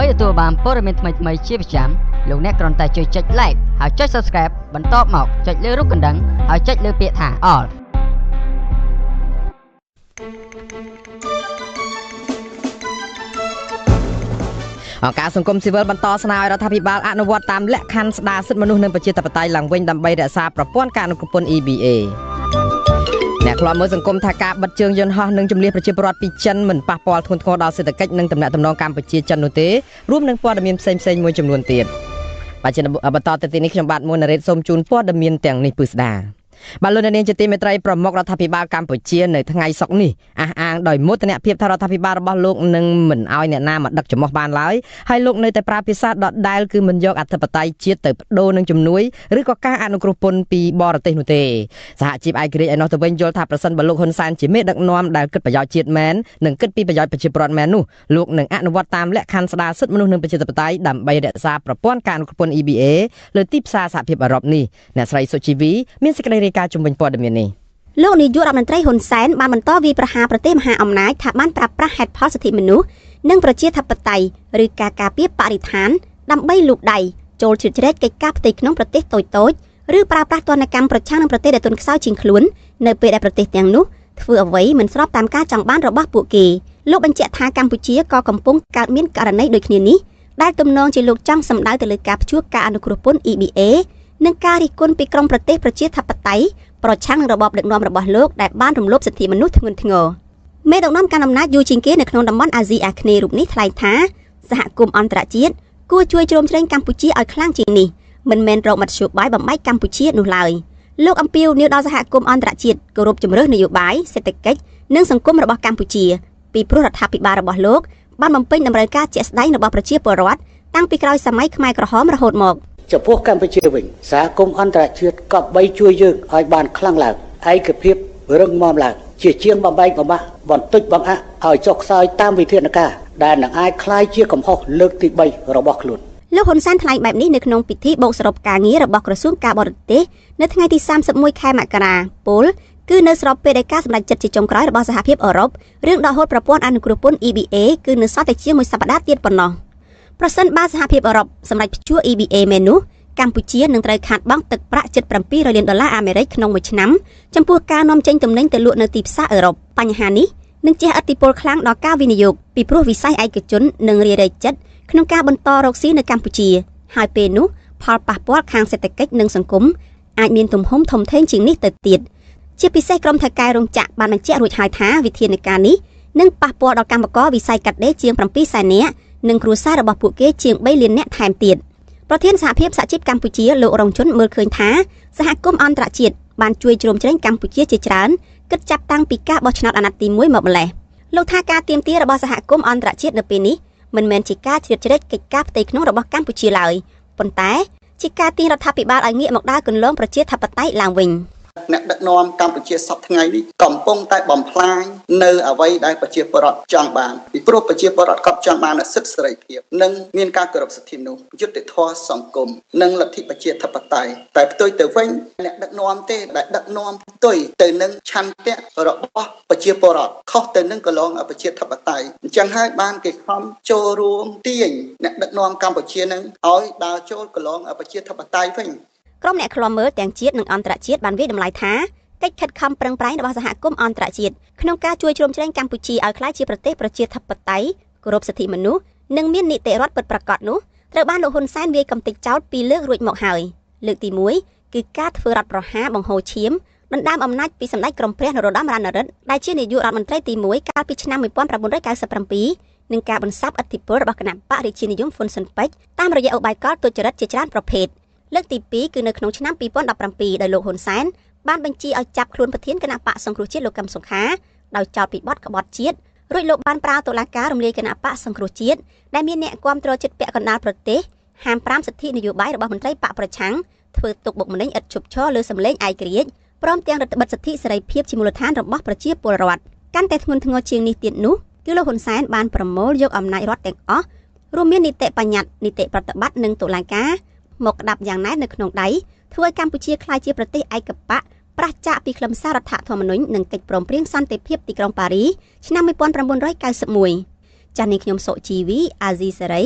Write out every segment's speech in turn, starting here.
ដើម្បីទទួលបានព័ត៌មានថ្មីៗជាប្រចាំលោកអ្នកគ្រាន់តែជួយចុច like ហើយចុច subscribe បន្ទាប់មកចុចលើរូបកណ្ដឹងហើយចុចលើពាក្យថា allអង្គការសង្គមស៊ីវិលបន្តស្នើឲ្យរដ្ឋាភិបាលអនុវត្តតាមលក្ខខណ្ឌស្ដារសិទ្ធិមនុស្សនិងប្រជាធិបតេយ្យឡើងវិញដើម្បីរក្សាប្រព័ន្ធការអនុគ្រោះពន្ធ EBA អ្នកខ្លាំមើលសង្គមថាការបិទជើងយន្តហោះនិងជំនះប្រជាពលរដ្ឋពីចិនមិនប៉ះពាល់ធ្ងន់ធ្ងរដល់សេដ្ឋកិច្ចនិងទំនាក់ទំនងកម្ពុជាចិននោះទេរួមនឹងព័ត៌មានផ្សេងៗមួយចំនួនទៀតបាទជាបន្តទៅទីនេះខ្ញុំបាទមុនរ៉េតសូមជូនព័ត៌មានទាំងនេះពិស្ដាបាទលោកនាងជាទីមេត្រីប្រមុខរដ្ឋាភិបាលកម្ពុជានៅថ្ងៃសុក្រនេះអះអាងដោយមោទនភាពថារដ្ឋាភិបាលរបស់លោកនឹងមិនអោយអ្នកណាមកដឹកចំហបានឡើយហើយលោកនៅតែប្រើភាសាដដែលគឺមិនយកអធិបតេយ្យជាតិទៅបដូរនឹងជំនួយឬក៏ការអនុគ្រោះពន្ធពីបរទេសនោះទេសហជីពឯករាជ្យឯនោះទៅវិញយល់ថាប្រសិនបើលោកហ៊ុនសែនជាមេដឹកនាំដែលគិតប្រយោជន៍ជាតិមែននិងគិតពីប្រយោជន៍ប្រជាពលរដ្ឋមែននោះលោកនឹងអនុវត្តតាមលក្ខខណ្ឌស្ដារសិទ្ធិមនុស្សនិងប្រជាធិបតេយ្យដើម្បីរក្សាប្រព័ន្ធការអនុគ្រោះពន្ធ EBA លើទីផ្សារសហភាពអឺរ៉ុបនេះអ្នកស្រីសុជីវីមានសេចក្តីរាយការណ៍ជំវិញព័ត៌មាននេះលោកនាយករដ្ឋមន្ត្រីហ៊ុនសែនបានបន្តវាយប្រហារប្រទេសមហាអំណាចថាបានប្រើប្រាស់ហេតុផលសិទ្ធិមនុស្សនិងប្រជាធិបតេយ្យឬការការពារបរិស្ថានដើម្បីលូកដៃចូលជ្រៀតជ្រែកកិច្ចការផ្ទៃក្នុងប្រទេសតូចៗឬប្រើប្រាស់ទណ្ឌកម្មប្រឆាំងនឹងប្រទេសដែលទន់ខ្សោយជាងខ្លួននៅពេលដែលប្រទេសទាំងនោះធ្វើអ្វីមិនស្របតាមការចង់បានរបស់ពួកគេលោកបញ្ជាក់ថាកម្ពុជាក៏កំពុងកើតមានករណីដូចគ្នានេះដែលទំនងជាលោកចង់សម្ដៅទៅលើការព្យួរការអនុគ្រោះពន្ធ EBA និងការរិះគន់ពីក្រមប្រទេសប្រជាធិបតេយ្យប្រឆាំងនឹងរបបដឹកនាំរបស់លោកដែលបានរំលោភសិទ្ធិមនុស្សធ្ងន់ធ្ងរមេដឹកនាំកាន់អំណាចយូរជាងគេនៅក្នុងតំបន់អាស៊ីអាគ្នេយ៍រូបនេះថ្លែងថាសហគមន៍អន្តរជាតិគួរជួយជ្រោមជ្រែងកម្ពុជាឲ្យខ្លាំងជាងនេះមិនមែនរកមធ្យោបាយបំបែកកម្ពុជានោះឡើយលោកអំពាវនាវដល់សហគមន៍អន្តរជាតិគោរពជំរឿននយោបាយសេដ្ឋកិច្ចនិងសង្គមរបស់កម្ពុជាពីព្រោះរដ្ឋាភិបាលរបស់លោកបានបំពេញតម្រូវការជាក់ស្ដែងរបស់ប្រជាពលរដ្ឋតាំងពីក្រោយសម័យខ្មែរក្រហមរហូតមកចំពោះកម្ពុជាវិញសហគមន៍អន្តរជាតិក៏បីជួយយើងឲ្យបានខ្លាំងឡើងឯកភាពរឹងមាំឡើងជាជាងបំបែកបំបាក់បន្តិចបង្អាក់ឲ្យចុះខ្សោយតាមវិធានការដែលនឹងអាចคล้ายជាកំហុសលើកទី3របស់ខ្លួនលោកហ៊ុនសែនថ្លែងបែបនេះនៅក្នុងពិធីបូកសរុបការងាររបស់ក្រសួងការបរទេសនៅថ្ងៃទី31ខែមករាពលគឺនៅស្របពេលដែលការសម្រេចចិត្តជាចុងក្រោយរបស់សហភាពអឺរ៉ុបរឿងដកហូតប្រព័ន្ធអនុគ្រោះពន្ធ EBA គឺនៅសល់តែជាមួយសប្តាហ៍ទៀតប៉ុណ្ណោះប្រសិនបើសហភាពអឺរ៉ុបសម្រេចព្យួរ EBA មែននោះកម្ពុជានឹងត្រូវខាតបង់ទឹកប្រាក់ជិត$700លានអាមេរិកក្នុងមួយឆ្នាំចំពោះការនាំចេញទំនិញទៅលក់នៅទីផ្សារអឺរ៉ុបបញ្ហានេះនឹងជះឥទ្ធិពលខ្លាំងដល់ការវិនិយោគពីព្រោះវិស័យឯកជននឹងរារែកចិត្តក្នុងការបន្តរកស៊ីនៅកម្ពុជាហើយពេលនោះផលប៉ះពាល់ខាងសេដ្ឋកិច្ចនិងសង្គមអាចមានទំហំធំធេងជាងនេះទៅទៀតជាពិសេសក្រុមថៅកែរោងចក្របានបញ្ជាក់រួចហើយថាវិធានការនេះនឹងប៉ះពាល់ដល់កម្មករវិស័យកាត់ដេរជាង700,000នាក់និងគ្រួសាររបស់ពួកគេជាង3លាននាក់ថែមទៀតប្រធានសហភាពសហជីពកម្ពុជាលោករងជុនមើលឃើញថាសហគមន៍អន្តរជាតិបានជួយជ្រោមជ្រែងកម្ពុជាជាច្រើនគិតចាប់តាំងពីការបោះឆ្នោតអាណត្តិទី1មកម្លេះលោកថាការទាមទាររបស់សហគមន៍អន្តរជាតិនៅពេលនេះមិនមែនជាការជ្រៀតជ្រែកកិច្ចការផ្ទៃក្នុងរបស់កម្ពុជាឡើយប៉ុន្តែជាការទាញរដ្ឋាភិបាលឲ្យងាកមកដើរគន្លងប្រជាធិបតេយ្យឡើងវិញអ្នកដឹកនាំកម្ពុជាសពថ្ងៃនេះកំពុងតែបំផ្លាញនៅអ្វីដែលប្រជាពលរដ្ឋចង់បានពីព្រោះប្រជាពលរដ្ឋគាត់ចង់បានសិទ្ធិសេរីភាពនិងមានការគោរពសិទ្ធិមនុស្សយុត្តិធម៌សង្គមនិងលទ្ធិប្រជាធិបតេយ្យតែផ្ទុយទៅវិញអ្នកដឹកនាំទេដែលដឹកនាំផ្ទុយទៅនឹងឆន្ទៈរបស់ប្រជាពលរដ្ឋខុសទៅនឹងកន្លងប្រជាធិបតេយ្យអញ្ចឹងហើយបានគេខំចូលរួមទាញអ្នកដឹកនាំកម្ពុជានឹងឲ្យដើរចូលកន្លងប្រជាធិបតេយ្យវិញក្រុមអ្នកឃ្លាំមើលទាំងជាតិនិងអន្តរជាតិបានវាយតម្លៃថាកិច្ចខិតខំប្រឹងប្រែងរបស់សហគមន៍អន្តរជាតិក្នុងការជួយជ្រោមជ្រែងកម្ពុជាឲ្យក្លាយជាប្រទេសប្រជាធិបតេយ្យគោរពសិទ្ធិមនុស្សនិងមាននីតិរដ្ឋពិតប្រាកដនោះត្រូវបានលោកហ៊ុនសែនវាយកំទេចចោលពីលើករួចមកហើយលើកទី1គឺការធ្វើរដ្ឋប្រហារបង្ហូរឈាមដណ្ដើមអំណាចពីសម្ដេចក្រមព្រះនរោត្តមរណរដ្ឋដែលជានាយករដ្ឋមន្ត្រីទី1កាលពីឆ្នាំ1997និងការបន្សាបឥទ្ធិពលរបស់គណៈបករាជានិយមហ៊ុនស៊ុនប៉ិចតាមរយៈឧបាយកលទុច្ចរិតជាច្រើនប្រភេទលើកទី2គឺនៅក្នុងឆ្នាំ2017ដោយលោកហ៊ុនសែនបានបញ្ជាឲ្យចាប់ខ្លួនប្រធានគណៈបកសង្គ្រោះជាតិលោកកឹមសុខាដោយចោទពីបទក្បត់ជាតិរួចលោកបានប្រើតុលាការរំលាយគណៈបកសង្គ្រោះជាតិដែលមានអ្នកគាំទ្រជិតពាក់កណ្ដាលប្រទេសហាម5សិទ្ធិនយោបាយរបស់មន្ត្រីបកប្រឆាំងធ្វើទុកបុកម្នេញឥតឈប់ឈរលើសម្លេងឯករាជ្យព្រមទាំងរដ្ឋបិទសិទ្ធិសេរីភាពជាមូលដ្ឋានរបស់ប្រជាពលរដ្ឋកាន់តែធ្ងន់ធ្ងរជាងនេះទៀតនោះគឺលោកហ៊ុនសែនបានប្រមូលយកអំណាចរដ្ឋទាំងអស់រួមមាននីតិបញ្ញត្តិនីតិប្រតិបត្តិនិងតុលាការមកក្តាប់យ៉ាងណែននៅក្នុងដៃធ្វើឲ្យកម្ពុជាក្លាយជាប្រទេសឯកបកប្រឆាំងពីខ្លឹមសាររដ្ឋធម្មនុញ្ញនិងកិច្ចព្រមព្រៀងសន្តិភាពទីក្រុងប៉ារីឆ្នាំ1991ចា៎នេះខ្ញុំសុជីវីអាស៊ីសេរី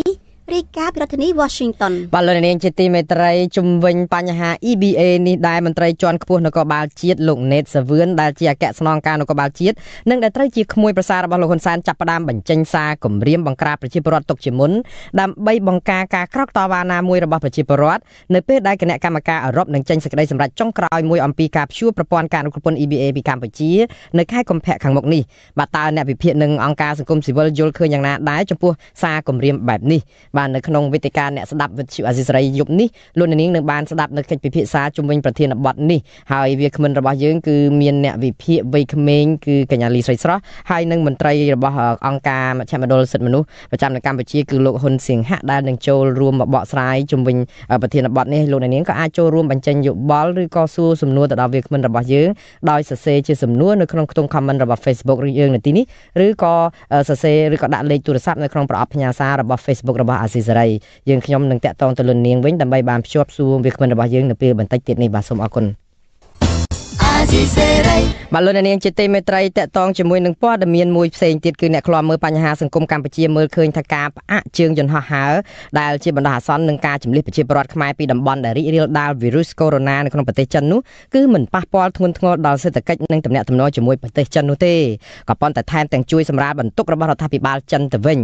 រាយការណ៍ពីរដ្ឋធានី Washington បាទលោកនាងជាទីមេត្រីជំវិញបញ្ហា EBA នេះដែរមន្ត្រីជាន់ខ្ពស់នគរបាលជាតិលោកណេតសាវឿនដែលជាអគ្គស្នងការនគរបាលជាតិនិងដែលត្រូវជាក្មួយប្រសាររបស់លោកហ៊ុនសែនចាប់ផ្ដើមបញ្ចេញសារគម្រាមបង្ក្រាបប្រជាពលរដ្ឋទុកជាមុនដើម្បីបង្ការការក្រោកតវ៉ាណាមួយរបស់ប្រជាពលរដ្ឋនៅពេលដែលគណៈកម្មការអឺរ៉ុបនឹងចេញសេចក្តីសម្រេចចុងក្រោយមួយអំពីការព្យួរប្រព័ន្ធការអនុគ្រោះពន្ធ EBA ពីកម្ពុជានៅខែកុម្ភៈខាងមុខនេះបាទតើអ្នកវិភាគនិងអង្គការសង្គមស៊ីវិលយល់ឃើញយ៉ាងណាដែរចំពោះសារគម្រាមបែបនេះបាទនៅក្នុងវេទិកាអ្នកស្ដាប់វិទ្យុអាស៊ីសេរីយប់នេះលោកនាងនឹងបានស្ដាប់នៅកិច្ចពិភាក្សាជុំវិញប្រធានបទនេះហើយវាគ្មិនរបស់យើងគឺមានអ្នកវិភាគវ័យក្មេងគឺកញ្ញាលីស្រីស្រស់ហើយនិងមន្ត្រីរបស់អង្គការមជ្ឈមណ្ឌលសិទ្ធិមនុស្សប្រចាំនៅកម្ពុជាគឺលោកហ៊ុនសៀងហាក់ដែលនឹងចូលរួមមកបកស្រាយជុំវិញប្រធានបទនេះលោកនាងក៏អាចចូលរួមបញ្ចេញយោបល់ឬក៏សួរសំណួរទៅដល់វាគ្មិនរបស់យើងដោយសរសេរជាសំណួរនៅក្នុងខ្ទង់ comment របស់ Facebook ឬយើងនៅទីនេះឬក៏សរសេរឬក៏ដាក់លេខទូរស័ព្ទនៅក្នុងប្រអប់ផ្ញើសាររបស់ Facebook របស់អាស៊ីសេរីយើងខ្ញុំនឹងតាក់ទងទៅលោកនាងវិញដើម្បីបានភ្ជាប់សួរវាគ្មិនរបស់យើងនៅពេលបន្តិចទៀតនេះបាទសូមអរគុណបាទលោកនាងជាទីមេត្រីតាក់ទងជាមួយនឹងព័ត៌មានមួយផ្សេងទៀតគឺអ្នកខ្លាំមើលបញ្ហាសង្គមកម្ពុជាមើលឃើញថាការផ្អាកជើងយន្តហោះហើរដែលជាបណ្ដោះអាសន្ននឹងការជំនះប្រជាពលរដ្ឋខ្មែរពីតំបន់ដែលរីករាលដាលវីរុសកូវីដ -19 នៅក្នុងប្រទេសចិននោះគឺមិនប៉ះពាល់ធ្ងន់ធ្ងរដល់សេដ្ឋកិច្ចនិងទំនាក់ទំនងជាមួយប្រទេសចិននោះទេក៏ប៉ុន្តែថែមទាំងជួយសម្រាលបន្ទុករបស់រដ្ឋាភិបាលចិនទៅវិញ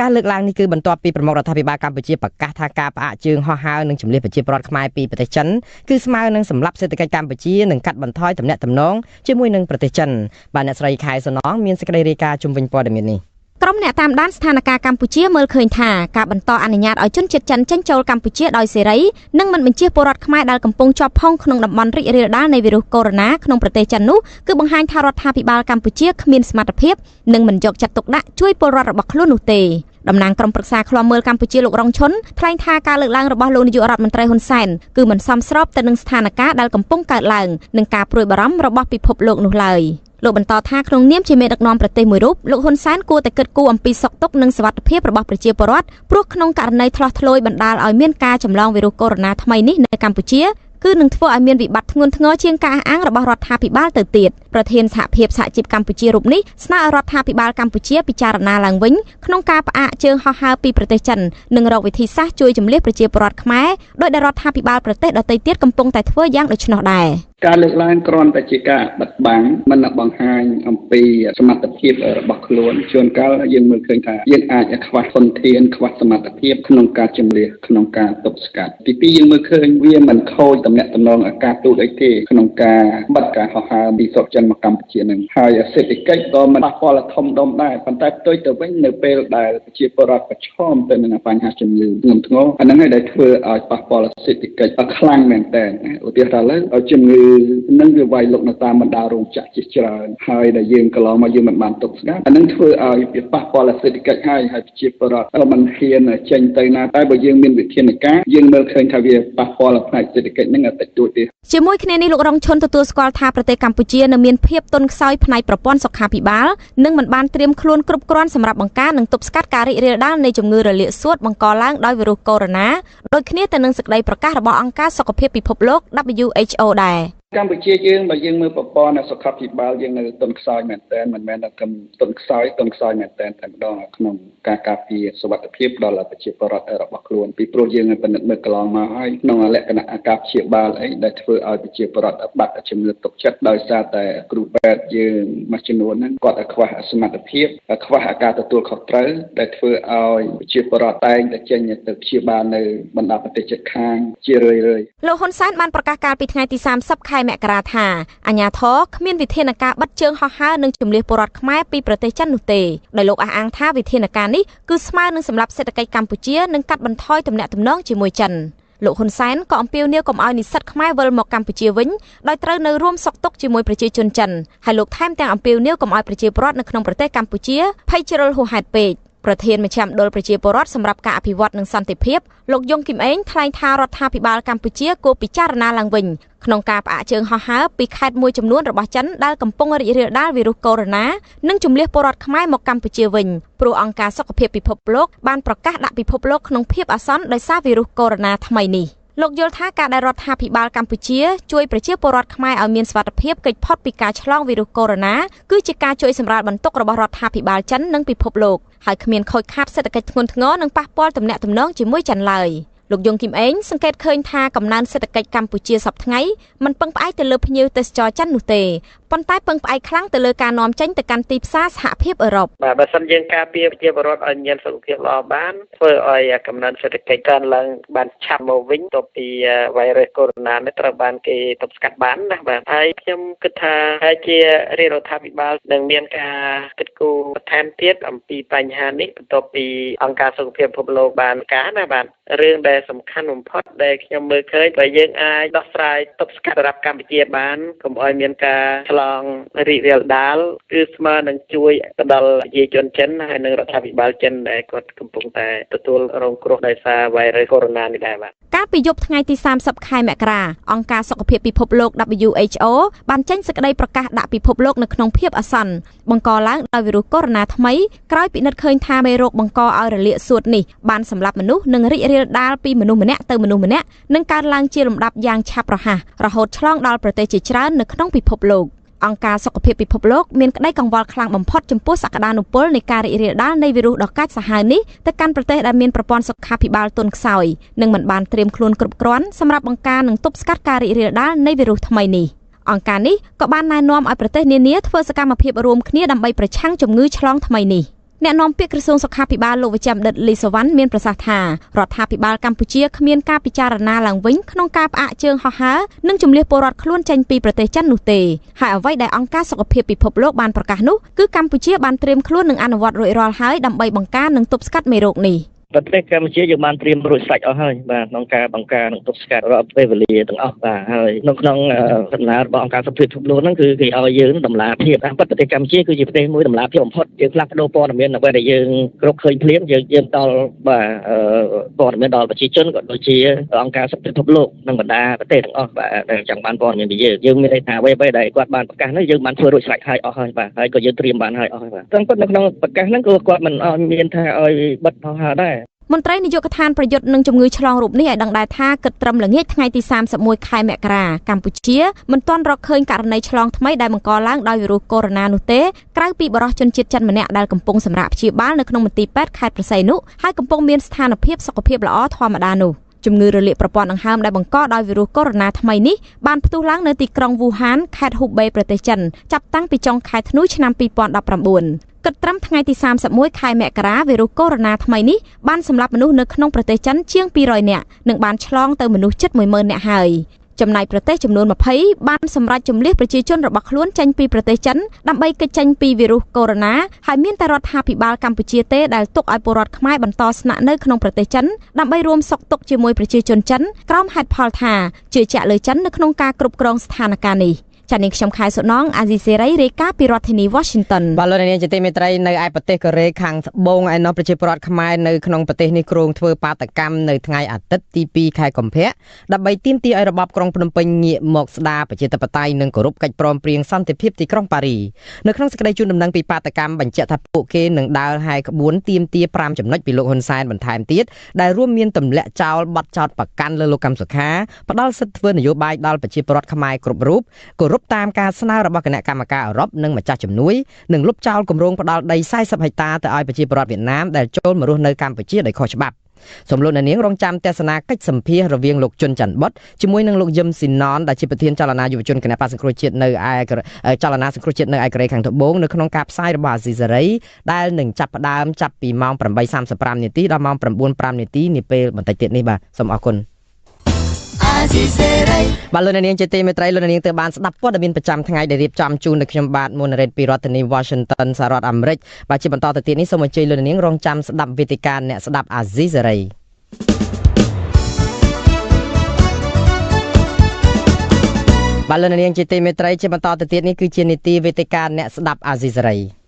ការលើកឡើងនេះគឺបន្ទាប់ពីប្រមុខរដ្ឋាភិបាលកម្ពុជាប្រកាសថាការផ្អាកជើងហោះហើរនឹងជំនះប្រជាពលរដ្ឋខ្មែរពីប្រទេសចិនគឺស្មើនឹងសម្លាប់សេដ្ឋកិច្ចកម្ពុជានិងកាត់បន្ថយទំនាក់ទំនងជាមួយនឹងប្រទេសចិនបាទអ្នកស្រីខែសំណងមានសេចក្តីរាយការណ៍ជុំវិញព័ត៌មាននេះក្រុមអ្នកតាមដានស្ថានភាពកម្ពុជាមើលឃើញថាការបន្តអនុញ្ញាតឲ្យជនជាតិចិនចេញចូលកម្ពុជាដោយសេរីនិងមិនបញ្ជាពលរដ្ឋខ្មែរដែលកំពុងជាប់ផុងក្នុងតំបន់រីករាលដាលនៃវីរុសកូវីដ -19 ក្នុងប្រទេសចិននោះគឺបង្ហាញថារដ្ឋាភិបាលកម្ពុជាគ្មានសមត្ថភាពនិងមិនយកចិត្តទុកដាក់ជួយពលរដ្ឋរបស់ខ្លួននោះទេតំណាងក្រុមប្រឹក្សាឃ្លាំមើលកម្ពុជាលោករងឈុនថ្លែងថាការលើកឡើងរបស់លោកនាយករដ្ឋមន្ត្រីហ៊ុនសែនគឺមិនសមស្របទៅនឹងស្ថានភាពដែលកំពុងកើតឡើងនិងការព្រួយបារម្ភរបស់ពិភពលោកនោះឡើយលោកបន្តថាក្នុងនាមជាមេដឹកនាំប្រទេសមួយរូបលោកហ៊ុនសែនគួរតែគិតគូរអំពីសុខទុក្ខនិងសុវត្ថិភាពរបស់ប្រជាពលរដ្ឋព្រោះក្នុងករណីឆ្លោះឆ្លួយបណ្ដាលឲ្យមានការចម្លងវីរុសកូវីដ -19 ថ្មីនេះនៅកម្ពុជាគឺនឹងធ្វើឲ្យមានវិបត្តិធ្ងន់ធ្ងរជាងការអះអាងរបស់រដ្ឋាភិបាលទៅទៀតប្រធានសហភាពសហជីពកម្ពុជារូបនេះស្នើឲ្យរដ្ឋាភិបាលកម្ពុជាពិចារណាឡើងវិញក្នុងការផ្អាកជើងហោះហើរពីប្រទេសចិននិងរកវិធីសាស្ត្រជួយជំនះប្រជាពលរដ្ឋខ្មែរដោយដែលរដ្ឋាភិបាលប្រទេសដទៃទៀតកំពុងតែធ្វើយ៉ាងដូច្នោះដែរការលើកឡើងគ្រាន់តែជាការបិទបាំងមិនបង្ហាញអំពីសមត្ថភាពរបស់ខ្លួនជួនកាលយើងមើលឃើញថាយើងអាចខ្វះធនធានខ្វះសមត្ថភាពក្នុងការជំនះក្នុងការទប់ស្កាត់ទីពីរយើងមើលឃើញវាមិនខូចទំនាក់ទំនងអាកាសទូតអីទេក្នុងការបិទការហោះហើរពីស្រុកចិនមកកម្ពុជានឹងហើយសេដ្ឋកិច្ចក៏មិនប៉ះពាល់ធំដុំដែរប៉ុន្តែផ្ទុយទៅវិញនៅពេលដែលប្រជាពលរដ្ឋប្រឈមទៅនឹងបញ្ហាជំងឺធ្ងន់ធ្ងរអាហ្នឹងហើយដែលធ្វើឲ្យប៉ះពាល់សេដ្ឋកិច្ចខ្លាំងមែនទែនឧទាហរណ៍ឥឡូវជំងឺនឹងវាវាយលុកនៅតាមបណ្ដារោងចក្រជាច្រើនហើយដែលយើងកន្លងមកយើងមិនបានទប់ស្កាត់អានឹងធ្វើឲ្យវាប៉ះពាល់ដល់សេដ្ឋកិច្ចហើយប្រជាពលរដ្ឋក៏មិនហ៊ានចេញទៅណាតែបើយើងមានវិធានការយើងមើលឃើញថាវាប៉ះពាល់ដល់ផ្នែកសេដ្ឋកិច្ចនឹងតិចតួចទេជាមួយគ្នានេះលោករងឈុនទទួលស្គាល់ថាប្រទេសកម្ពុជានៅមានភាពទន់ខ្សោយផ្នែកប្រព័ន្ធសុខាភិបាលនិងមិនបានត្រៀមខ្លួនគ្រប់គ្រាន់សម្រាប់បង្ការនិងទប់ស្កាត់ការរីករាលដាលនៃជំងឺរលាកសួតបង្កឡើងដោយវីរុសកូវីដ -19 ដូចគ្នាទៅនឹងសេចក្តីប្រកាសរបស់អង្គការសុខភាពពិភពលោក WHO ដែរកម្ពុជាយើងបើយើងមើលប្រព័ន្ធសុខាភិបាលយើងនៅទន់ខ្សោយមែនទែនមិនមែនតែទន់ខ្សោយមែនទែនតែម្ដងក្នុងការការពារសុវត្ថិភាពដល់ប្រជាពលរដ្ឋរបស់ខ្លួនពីព្រោះយើងពិនិត្យមើលកន្លងមកហើយក្នុងលក្ខណៈការព្យាបាលអីដែលធ្វើឲ្យប្រជាពលរដ្ឋបាត់ជំនឿទុកចិត្តដោយសារតែគ្រូពេទ្យយើងមួយចំនួនហ្នឹងគាត់ខ្វះសមត្ថភាពខ្វះការទទួលខុសត្រូវដែលធ្វើឲ្យប្រជាពលរដ្ឋតែងតែចេញទៅព្យាបាលនៅបណ្ដាប្រទេសជិតខាងជារឿយៗលោកហ៊ុនសែនបានប្រកាសកាលពីថ្ងៃទី30 ខែមករាថាអាជ្ញាធរគ្មានវិធានការបិទជើងហោះហើរនិងជំនះពលរដ្ឋខ្មែរពីប្រទេសចិននោះទេដោយលោកអះអាងថាវិធានការនេះគឺស្មើនឹងសម្រាប់សេដ្ឋកិច្ចកម្ពុជានិងកាត់បន្ថយទំនាក់ទំនងជាមួយចិនលោកហ៊ុនសែនក៏អំពាវនាវកុំឲ្យនិស្សិតខ្មែរវិលមកកម្ពុជាវិញដោយត្រូវនៅរួមសុខទុក្ខជាមួយប្រជាជនចិនហើយលោកថែមទាំងអំពាវនាវកុំឲ្យប្រជាពលរដ្ឋនៅក្នុងប្រទេសកម្ពុជាភ័យជ្រុលហួសហេតុពេកប្រធានមជ្ឈមណ្ឌលប្រជាពលរដ្ឋសម្រាប់ការអភិវឌ្ឍនិងសន្តិភាពលោកយងគឹមអេងថ្លែងថារដ្ឋាភិបាលកម្ពុជាគួរពិចារណាឡើងវិញក្នុងការផ្អាកជើងហោះហើរពីខេត្តមួយចំនួនរបស់ចិនដែលកំពុងរីករាលដាលវីរុសកូវីដ -19 និងជំនះពលរដ្ឋខ្មែរមកកម្ពុជាវិញព្រោះអង្គការសុខភាពពិភពលោកបានប្រកាសដាក់ពិភពលោកក្នុងភាពអាសន្នដោយសារវីរុសកូវីដ -19 ថ្មីនេះ លោកយល់ថាការដែលរដ្ឋាភិបាលកម្ពុជាជួយប្រជាពលរដ្ឋខ្មែរឲ្យមានសុវត្ថិភាពកិច្ចផុតពីការឆ្លងវីរុសកូវីដ -19 គឺជាការជួយសម្រាលបន្ទុករបស់រដ្ឋាភិបាលចិននិងពិភពលោកហើយគ្មានខូចខាតសេដ្ឋកិច្ចធ្ងន់ធ្ងរនិងប៉ះពាល់ទំនាក់ទំនងជាមួយចិនឡើយលោកយងគឹមអេងសង្កេតឃើញថាកំណើនសេដ្ឋកិច្ចកម្ពុជាសប្តាហ៍ថ្ងៃមិនពឹងផ្អែកទៅលើភ្ញៀវទេសចរចិននោះទេប៉ុន្តែពឹងផ្អែកខ្លាំងទៅលើការនាំចេញទៅកាន់ទីផ្សារសហភាពអឺរ៉ុបបាទបើសិនយើងការពារប្រជាពលរដ្ឋឲ្យមានសុខភាពល្អបានធ្វើឲ្យកំណើនសេដ្ឋកិច្ចកើនឡើងបានឆាប់មកវិញទៅពីវីរុសកូវីដ -19 នេះត្រូវបានគេទប់ស្កាត់បានណាបាទហើយខ្ញុំគិតថាហើយជារដ្ឋាភិបាលនឹងមានការគិតគូរបន្ថែមទៀតអំពីបញ្ហានេះបន្ទាប់ពីអង្គការសុខភាពពិភពលោកបានការណាបាទរឿងដែលសំខាន់បំផុតដែលខ្ញុំមើលឃើញបើយើងអាចដោះស្រាយទប់ស្កាត់សម្រាប់កម្ពុជាបានកុំឲ្យមានការឆ្លងរីករាលដាលគឺស្មើនឹងជួយទៅដល់ប្រជាជនចិនហើយនិងរដ្ឋាភិបាលចិនដែលគាត់កំពុងតែទទួលរងគ្រោះដោយសារវីរុសកូវីដ -19 នេះដែរបាទកាលពីយប់ថ្ងៃទី30ខែមករាអង្គការសុខភាពពិភពលោក WHO បានចេញសេចក្តីប្រកាសដាក់ពិភពលោកនៅក្នុងភាពអាសន្នបង្កឡើងដោយវីរុសកូវីដ -19 ថ្មីក្រោយពិនិត្យឃើញថាមេរោគបង្កឲ្យរលាកសួតនេះបានសម្លាប់មនុស្សនិងរីករាលដាលពីមនុស្សម្នាក់ទៅមនុស្សម្នាក់និងកើនឡើងជាលំដាប់យ៉ាងឆាប់រហ័សរហូតឆ្លងដល់ប្រទេសជាច្រើននៅក្នុងពិភពលោកអង្គការសុខភាពពិភពលោកមានក្តីកង្វល់ខ្លាំងបំផុតចំពោះសក្តានុពលនៃការរីករាលដាលនៃវីរុសដ៏កាចសាហាវនេះទៅកាន់ប្រទេសដែលមានប្រព័ន្ធសុខាភិបាលទន់ខ្សោយនិងមិនបានត្រៀមខ្លួនគ្រប់គ្រាន់សម្រាប់បង្ការនិងទប់ស្កាត់ការរីករាលដាលនៃវីរុសថ្មីនេះអង្គការនេះក៏បានណែនាំឲ្យប្រទេសនានាធ្វើសកម្មភាពរួមគ្នាដើម្បីប្រឆាំងជំងឺឆ្លងថ្មីនេះអ្នកនាំពាក្យក្រសួងសុខាភិបាលលោកវិជ្ជបណ្ឌិតលីសវណ្ណមានប្រសាសន៍ថារដ្ឋាភិបាលកម្ពុជាគ្មានការពិចារណាឡើងវិញក្នុងការផ្អាកជើងហោះហើរនិងជម្លៀសពលរដ្ឋខ្លួនចេញពីប្រទេសចិននោះទេហើយអ្វីដែលអង្គការសុខភាពពិភពលោកបានប្រកាសនោះគឺកម្ពុជាបានត្រៀមខ្លួននិងអនុវត្តរួចរាល់ហើយដើម្បីបង្ការនិងទប់ស្កាត់មេរោគនេះប្រទេសកម្ពុជាយើងបានត្រៀមរួចស្រេចអស់ហើយបាទក្នុងការបង្ការនិងទប់ស្កាត់រាល់ពេលវេលាទាំងអស់បាទហើយក្នុងដំណើររបស់អង្គការសុខភាពពិភពលោកហ្នឹងគឺគេឲ្យយើងដំណាភាពប្រទេសកម្ពុជាគឺជាប្រទេសមួយដំណាភាពបំផុតយើងផ្លាស់ប្ដូរព័ត៌មានអ្វីដែលយើងគ្រប់ឃើញភ្លាមយើងដល់បាទព័ត៌មានដល់ប្រជាជនក៏ដូចជាអង្គការសុខភាពពិភពលោកនិងបណ្ដាប្រទេសទាំងអស់បាទដែលចង់បានព័ត៌មានពីយើងមានន័យថាអ្វីដែលគាត់បានប្រកាសហ្នឹងយើងបានធ្វើរួចស្រេចហើយអស់ហើយបាទហើយក៏យើងត្រៀមបានហើយអស់ហើយបាទទាំងពិតនៅក្នុងប្រកាសហ្នឹងគឺគាត់មិនឲ្យមានថាឲ្យបិទហោះហើរដែរមន្ត្រីនាយកដ្ឋានប្រយុទ្ធនឹងជំងឺឆ្លងរូបនេះឲ្យដឹងដែរថាគិតត្រឹមល្ងាចថ្ងៃទី31ខែមករាកម្ពុជាមិនទាន់រកឃើញករណីឆ្លងថ្មីដែលបង្កឡើងដោយវីរុសកូវីដ -19 នោះទេក្រៅពីបរិសុទ្ធជនជាតិចិនម្នាក់ដែលកំពុងសម្រាកព្យាបាលនៅក្នុងមន្ទីរពេទ្យខេត្តព្រះសីហនុហើយកំពុងមានស្ថានភាពសុខភាពល្អធម្មតានោះជំងឺរលាកប្រព័ន្ធដង្ហើមដែលបង្កដោយវីរុសកូវីដ -19 ថ្មីនេះបានផ្ទុះឡើងនៅទីក្រុងវូហានខេត្តហ៊ូបេប្រទេសចិនចាប់តាំងពីចុងខែធ្នូឆ្នាំ2019គិតត្រឹមថ្ងៃទី31ខែមករាវីរុសកូវីដ -19 ថ្មីនេះបានសម្លាប់មនុស្សនៅក្នុងប្រទេសចិនជាង200នាក់និងបានឆ្លងទៅមនុស្សជិត 10000 នាក់ហើយចំណែកប្រទេសចំនួន20បានសម្រេចជម្លៀសប្រជាជនរបស់ខ្លួនចេញពីប្រទេសចិនដើម្បីគេចចេញពីវីរុសកូវីដ -19 ហើយមានតែរដ្ឋាភិបាលកម្ពុជាទេដែលទុកឲ្យពលរដ្ឋខ្មែរបន្តស្នាក់នៅក្នុងប្រទេសចិនដើម្បីរួមសុខទុក្ខជាមួយប្រជាជនចិនក្រោមហេតុផលថាជឿជាក់លើចិននៅក្នុងការគ្រប់គ្រងស្ថានភាពនេះចា៎នាងខ្ញុំខែសុណងអាស៊ីសេរីរាយការណ៍ពីរដ្ឋធានី Washington បាទលោកនាងជាទីមេត្រីនៅឯប្រទេសកូរ៉េខាងត្បូងឯណោះប្រជាពលរដ្ឋខ្មែរនៅក្នុងប្រទេសនេះគ្រោងធ្វើបាតកម្មនៅថ្ងៃអាទិត្យទី2ខែកុម្ភៈដើម្បីទាមទារឲ្យរបបក្រុងភ្នំពេញងាកមកស្ដារប្រជាធិបតេយ្យនិងគោរពកិច្ចព្រមព្រៀងសន្តិភាពទីក្រុងប៉ារីនៅក្នុងសេចក្តីជូនដំណឹងពីបាតកម្មបញ្ជាក់ថាពួកគេនឹងដើរហែក្បួនទាមទារ5ចំណុចពីលោកហ៊ុនសែនបន្ថែមទៀតដែលរួមមានទម្លាក់ចោលបទចោទប្រកាន់លើលោកកឹមសុខាផ្ដាល់សិទ្ធិធ្វើនយោបាយដល់ប្រជាពលរដ្ឋខ្មែរគ្រប់រូបគោរពតាមការស្នើរបស់គណៈកម្មការអឺរ៉ុបនិងម្ចាស់ជំនួយនិងលុបចោលគម្រោងផ្ដាល់ដី40ហិកតាទៅឲ្យប្រជាពលរដ្ឋវៀតណាមដែលចូលមករស់នៅកម្ពុជាដោយខុសច្បាប់សូមលោកអ្នកនាងរងចាំទស្សនាកិច្ចសម្ភាសន៍រវាងលោកជុនច័ន្ទបុតជាមួយនឹងលោកយឹមស៊ីណនដែលជាប្រធានចលនាយុវជនគណៈបក្សសង្គ្រោះជាតិនៅឯចលនាសង្គ្រោះជាតិនៅឯកូរ៉េខាងត្បូងនៅក្នុងការផ្សាយរបស់អាស៊ីសេរីដែលនឹងចាប់ផ្ដើមចាប់ពីម៉ោង 8:35 នាទីដល់ម៉ោង 9:05 នាទីនាពេលបន្តិចទៀតនេះបាទសូមអរគុណបាទលោកនាងជាទីមេត្រីលោកនាងទៅបានស្ដាប់ព័ត៌មានប្រចាំថ្ងៃដែលរៀបចំជូនដល់ខ្ញុំបាទមុនរ៉េតពីរដ្ឋធានី Washington សហរដ្ឋអាមេរិកបាទជាបន្តទៅទៀតនេះសូមអញ្ជើញលោកនាងរងចាំស្ដាប់វេទិកាអ្នកស្ដាប់អាស៊ីសេរីបាទលោកនាងជាទីមេត្រីជាបន្តទៅទៀតនេះគឺជានីតិវេទិកាអ្នកស្ដាប់អាស៊ីសេរី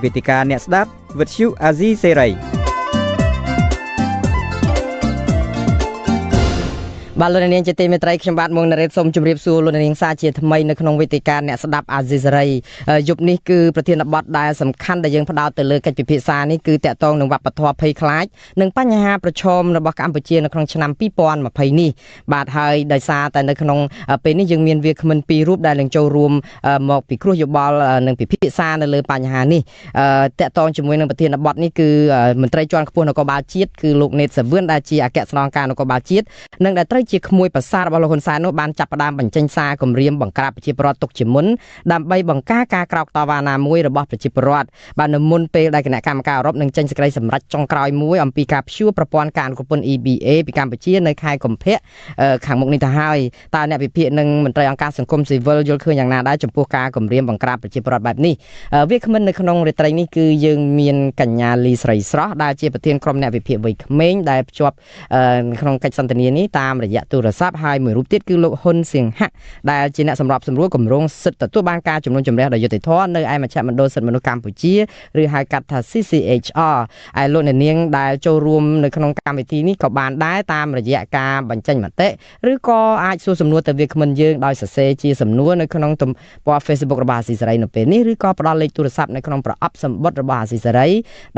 វេទិកាអ្នកស្ដាប់វិទ្យុអាស៊ីសេរី ប បាទលោកនាងជាទីមេត្រីខ្ញុំបាទមកនរ៉េតសូមជម្រាបសួរលោកនាងសាជាថ្មីនៅក្នុងវេទិកាអ្នកស្ដាប់អាស៊ីសេរីយប់នេះគឺប្រធានបទដែលសំខាន់ដែលយើងផ្ដោតទៅលើកិច្ចពិភាក្សានេះគឺតាក់ទងនឹងវប្បធម៌ភ័យខ្លាចនិងបញ្ហាប្រឈមរបស់កម្ពុជានៅក្នុងឆ្នាំ2020នេះបាទហើយដោយសារតែនៅក្នុងពេលនេះយើងមានវាគ្មិន2រូបដែលនឹងចូលរួមមកពិគ្រោះយោបល់និងពិភាក្សានៅលើបញ្ហានេះតាក់ទងជាមួយនឹងប្រធានបទនេះគឺមន្ត្រីជាន់ខ្ពស់នគរបាលជាតិគឺលោកណេតសាវឿនដែលជាអគ្គស្នងការនគរបាលជាតិនិងដែលត្រូវជាក្មួយប្រសាររបស់លោកហ៊ុនសែននោះបានចាប់ផ្ដើមបញ្ចេញសារគម្រាមបង្ក្រាបប្រជាពលរដ្ឋទុកជាមុនដើម្បីបង្ការការក្រោកតវ៉ាណាមួយរបស់ប្រជាពលរដ្ឋបាទនៅមុនពេលដែលគណៈកម្មការអឺរ៉ុបនឹងចេញសេចក្តីសម្រេចចុងក្រោយមួយអំពីការព្យួរប្រព័ន្ធការអនុគ្រោះពន្ធ EBA ពីកម្ពុជានៅខែកុម្ភៈខាងមុខនេះទៅហើយតើអ្នកវិភាគនិងមន្ត្រីអង្គការសង្គមស៊ីវិលយល់ឃើញយ៉ាងណាដែរចំពោះការគម្រាមបង្ក្រាបប្រជាពលរដ្ឋបែបនេះវាគ្មិននៅក្នុងរាត្រីនេះគឺយើងមានកញ្ញាលីស្រីស្រស់ដែលជាប្រធានក្រុមអ្នកវិភាគវ័យក្មេងដែលភ្ជាប់ក្នុងកិច្ចសន្ទនានេះតាមរយៈទូរស័ព្ទហើយមួយរូបទៀតគឺលោកហ៊ុនសៀងហៈដែលជាអ្នកសម្របសម្រួលគម្រោងសិទ្ធិទទួលបានការជំនុំជម្រះដោយយុត្តិធម៌នៅឯមជ្ឈមណ្ឌលសិទ្ធិមនុស្សកម្ពុជាឬហៅកាត់ថា CCHR ឯលោកអ្នកនាងដែលចូលរួមនៅក្នុងកម្មវិធីនេះក៏បានដែរតាមរយៈការបញ្ចេញមតិឬក៏អាចសួរសំណួរទៅវាគ្មិនយើងដោយសរសេរជាសំណួរនៅក្នុងទំព័រ Facebook របស់អាស៊ីសេរីនៅពេលនេះឬក៏ផ្ដល់លេខទូរស័ព្ទនៅក្នុងប្រអប់សម្បត្តិរបស់អាស៊ីសេរី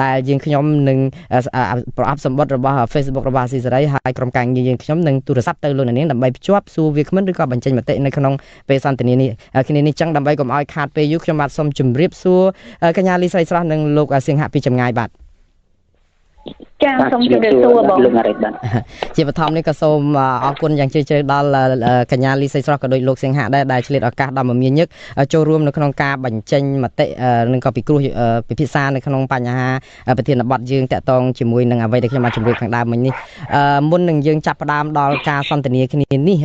ដែលយើងខ្ញុំនឹងប្រអប់សម្បត្តិរបស់ Facebook របស់អាស៊ីសេរីហើយក្រុមការងារយើងខ្ញុំនឹងទូរស័ព្ទទៅលោកអ្នកនាងដើម្បីភ្ជាប់សួរវាគ្មិនឬក៏បញ្ចេញមតិនៅក្នុងពេលសន្ទនានេះគ្នានេះចឹងដើម្បីកុំឲ្យខាតពេលយូរខ្ញុំបាទសូមជម្រាបសួរកញ្ញាលីស្រីស្រស់និងលោកសៀងហៈពីចម្ងាយបាទចាសូមជម្រាបសួរបងលោកណារ៉េតបាទជាបឋមនេះក៏សូមអរគុណយ៉ាងជ្រាលជ្រៅដល់កញ្ញាលីស្រីស្រស់ក៏ដូចលោកសៀងហៈដែរដែលឆ្លៀតឱកាសដល់មមាញឹកចូលរួមនៅក្នុងការបញ្ចេញមតិនិងក៏ពិគ្រោះពិភាក្សានៅក្នុងបញ្ហាប្រធានបទយើងតាក់ទងជាមួយនឹងអ្វីដែលខ្ញុំបានជម្រាបខាងដើមមិញនេះមុននឹងយើងចាប់ផ្ដើមដល់ការសន្ទនាគ្នានេះ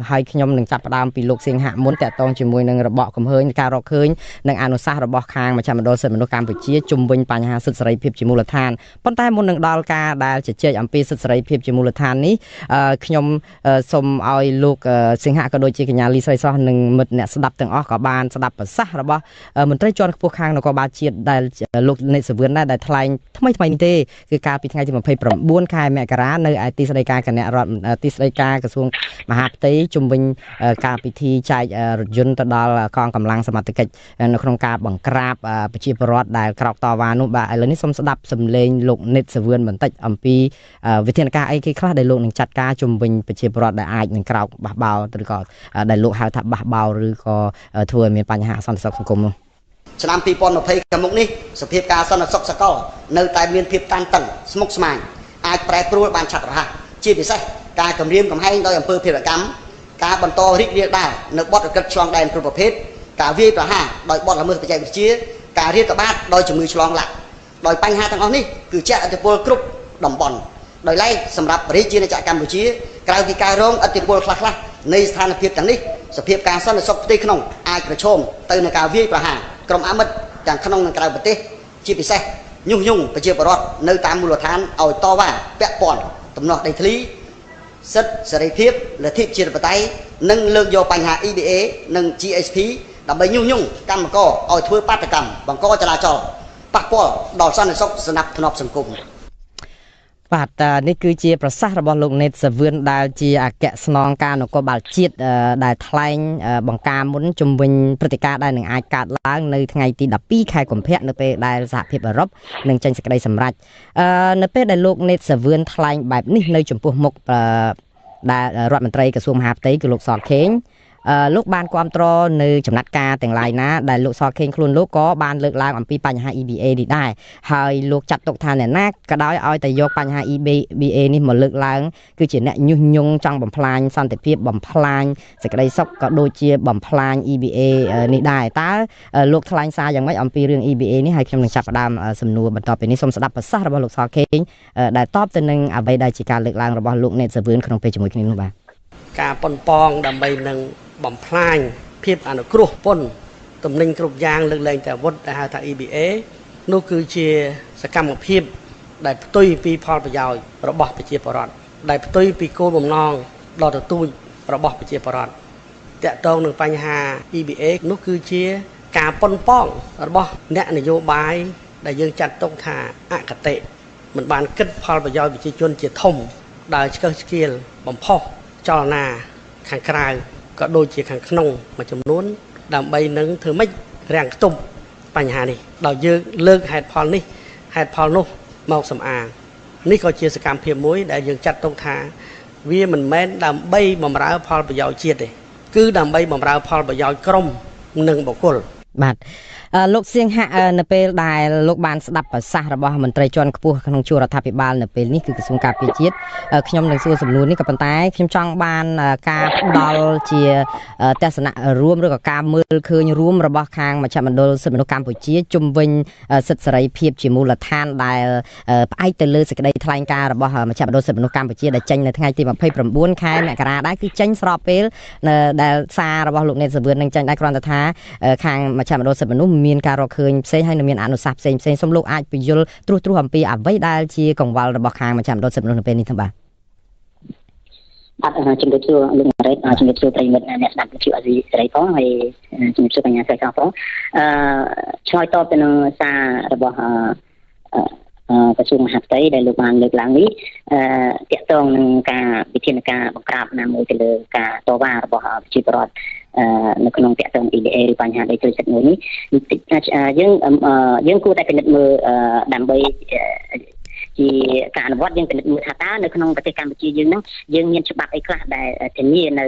ហើយខ្ញុំនឹងចាប់ផ្ដើមពីលោកសៀងហៈមុនតាក់ទងជាមួយនឹងរបបកំហើញការរកឃើញនិងអនុសាសន៍របស់ខាងមជ្ឈមណ្ឌលសិទ្ធិមនុស្សកម្ពុជាជុំវិញបញ្ហាសិទ្ធិសេរីភាពជាមូលដ្ឋានប៉ុន្តែមុននឹងដល់ការដែលជជែកអំពីសិទ្ធិសេរីភាពជាមូលដ្ឋាននេះខ្ញុំសូមឲ្យលោកសៀងហៈក៏ដូចជាកញ្ញាលីស្រីស្រស់និងមិត្តអ្នកស្ដាប់ទាំងអស់ក៏បានស្ដាប់ប្រសាសន៍របស់មន្ត្រីជាន់ខ្ពស់ខាងនគរបាលជាតិដែលលោកណេតសាវឿនដែរដែលថ្លែងថ្មីនេះទេគឺកាលពីថ្ងៃទី29ខែមករានៅឯទីស្តីការគណៈរដ្ឋទីស្តីការក្រសួងមហាផ្ទៃជុំវិញការពិធីចែករថយន្តទៅដល់កងកម្លាំងសមត្ថកិច្ចនៅក្នុងការបង្ក្រាបប្រជាពលរដ្ឋដែលក្រោកតវ៉ានោះបាទឥឡូវនេះសូមស្ដាប់សំឡេងលោកណេតសាវឿនបន្តិចអំពីវិធានការអីគេខ្លះដែលលោកនឹងចាត់ការជំវិញប្រជាពលរដ្ឋដែលអាចនឹងក្រោកបះបោរឬក៏ដែលលោកហៅថាបះបោរឬក៏ធ្វើឲ្យមានបញ្ហាអសន្តិសុខសង្គមនោះឆ្នាំ2020ខាងមុខនេះសភាពការសន្តិសុខសកលនៅតែមានភាពតានតឹងស្មុគស្មាញអាចប្រែប្រួលបានឆាប់រហ័សជាពិសេសការគំរាមកំហែងដោយអំពើភេរវកម្មការបន្តរីករាលដាលនៅបទអក្រិតឆ្លងដែនគ្រប់ប្រភេទការវាយប្រហារដោយបទល្មើសបច្ចេកវិទ្យាការរាតត្បាតដោយជំងឺឆ្លងឡាក់ដោយបញ្ហាទាំងអស់នេះគឺជះឥទ្ធិពលគ្រប់តំបន់ដោយឡែកសម្រាប់ប្រជាជាតិកម្ពុជាក្រៅពីការរងឥទ្ធិពលខ្លះៗនៃស្ថានភាពទាំងនេះសភាពការសន្តិសុខផ្ទៃក្នុងអាចប្រឈមទៅនឹងការវាយប្រហារក្រុមអមិត្តទាំងក្នុងនិងក្រៅប្រទេសជាពិសេសញុះញង់ប្រជាពលរដ្ឋនៅតាមមូលដ្ឋានឲ្យតវ៉ាពាក់ព័ន្ធទំនាស់ដីធ្លីសិទ្ធិសេរីភាពលទ្ធិប្រជាធិបតេយ្យនិងលើកយកបញ្ហា EBA និង GSP ដើម្បីញុះញង់កម្មករឲ្យធ្វើបាតកម្មបង្កចលាចលប៉ះពាល់ដល់សន្តិសុខសណ្ដាប់ធ្នាប់សង្គមបាទនេះគឺជាប្រសាសន៍របស់លោកណេតសាវឿនដែលជាអគ្គស្នងការនគរបាលជាតិដែលថ្លែងបង្ការមុនជំវិញព្រឹត្តិការណ៍ដែលនឹងអាចកើតឡើងនៅថ្ងៃទី12ខែកុម្ភៈនៅពេលដែលសហភាពអឺរ៉ុបនឹងចេញសេចក្តីសម្រេចនៅពេលដែលលោកណេតសាវឿនថ្លែងបែបនេះនៅចំពោះមុខដែលរដ្ឋមន្ត្រីក្រសួងមហាផ្ទៃគឺលោកសខេងលោកបានគាំទ្រនៅចំណាត់ការទាំងឡាយណាដែលលោកសខេងខ្លួនលោកក៏បានលើកឡើងអំពីបញ្ហា EBA នេះដែរហើយលោកចាត់ទុកថាអ្នកណាក៏ដោយឲ្យតែយកបញ្ហា EBA នេះមកលើកឡើងគឺជាអ្នកញុះញង់ចង់បំផ្លាញសន្តិភាពបំផ្លាញសេចក្តីសុខក៏ដូចជាបំផ្លាញ EBA នេះដែរតើលោកថ្លែងសារយ៉ាងម៉េចអំពីរឿង EBA នេះហើយខ្ញុំនឹងចាប់ផ្ដើមសំណួរបន្តពីនេះសូមស្ដាប់ប្រសាសន៍របស់លោកសខេងដែលតបទៅនឹងអ្វីដែលជាការលើកឡើងរបស់លោកណេតសាវឿនក្នុងពេលជាមួយគ្នានោះបាទការប៉ុនប៉ងដើម្បីនឹងបំផ្លាញភាពអនុគ្រោះពន្ធទំនិញគ្រប់យ៉ាងលើកលែងតែអាវុធដែលហៅថា EBA នោះគឺជាសកម្មភាពដែលផ្ទុយពីផលប្រយោជន៍របស់ប្រជាពលរដ្ឋដែលផ្ទុយពីគោលបំណងដ៏ទទូចរបស់ប្រជាពលរដ្ឋតាក់ទងនឹងបញ្ហា EBA នោះគឺជាការប៉ុនប៉ងរបស់អ្នកនយោបាយដែលយើងចាត់ទុកថាអគតិមិនបានគិតផលប្រយោជន៍ប្រជាជនជាធំដែលឆ្កឹះឆ្កៀលបំផុស ចលនាខាងក្រៅក៏ដូចជាខាងក្នុងមួយចំនួនដើម្បីនឹងធ្វើម៉េចរាំងខ្ទប់បញ្ហានេះដោយយើងលើកហេតុផលនេះហេតុផលនោះមកសំអាងនេះក៏ជាសកម្មភាពមួយដែលយើងចាត់ទុកថាវាមិនមែនដើម្បីបម្រើផលប្រយោជន៍ជាតិទេគឺដើម្បីបម្រើផលប្រយោជន៍ក្រុមនិងបុគ្គលបាទលោកសៀងហាក់នៅពេលដែលលោកបានស្ដាប់ប្រសាសន៍របស់មន្ត្រីជាន់ខ្ពស់ក្នុងជួររដ្ឋាភិបាលនៅពេលនេះគឺក្រសួងការពារជាតិខ្ញុំនឹងសួរសំណួរនេះក៏ប៉ុន្តែខ្ញុំចង់បានការផ្ដល់ជាទស្សនៈរួមឬក៏ការមើលឃើញរួមរបស់ខាងមជ្ឈមណ្ឌលសិទ្ធិមនុស្សកម្ពុជាជុំវិញសិទ្ធិសេរីភាពជាមូលដ្ឋានដែលផ្អែកទៅលើសេចក្តីថ្លែងការណ៍របស់មជ្ឈមណ្ឌលសិទ្ធិមនុស្សកម្ពុជាដែលចេញនៅថ្ងៃទី29ខែមករាដែរគឺចេញស្របពេលដែលសាររបស់លោកណេតសាវឿននឹងចេញដែរគ្រាន់តែថាខាងមជ្ឈមណ្ឌលសិទ្ធិមនុស្សមានការរកឃើញផ្សេងហើយនឹងមានអនុសាសន៍ផ្សេងសូមលោកអាចពន្យល់ត្រួសអំពីអ្វីដែលជាកង្វល់របស់ខាងមជ្ឈមណ្ឌលសិទ្ធិមនុស្សនៅពេលនេះទៅបាទជំរាបសួរលោកណារ៉េតជំរាបសួរប្រិយមិត្តអ្នកស្ដាប់វិទ្យុអាស៊ីសេរីផងហើយជំរាបសួរបញ្ញាសេរីផងឆ្លើយតបទៅនឹងសាររបស់ក្រសួងមហាផ្ទៃដែលលោកបានលើកឡើងនេះទាក់ទងនឹងការវិធានការបង្ក្រាបណាមួយទៅលើការតវ៉ារបស់ប្រជាពលរដ្ឋនៅក្នុងពាក់ទង EBA ឬបញ្ហាដីធ្លីសិទ្ធិមួយនេះយើងគួរតែពិនិត្យមើលដើម្បីជាការអនុវត្តយើងពិនិត្យមើលថាតើនៅក្នុងប្រទេសកម្ពុជាយើងហ្នឹងយើងមានច្បាប់អីខ្លះដែលធានានៅ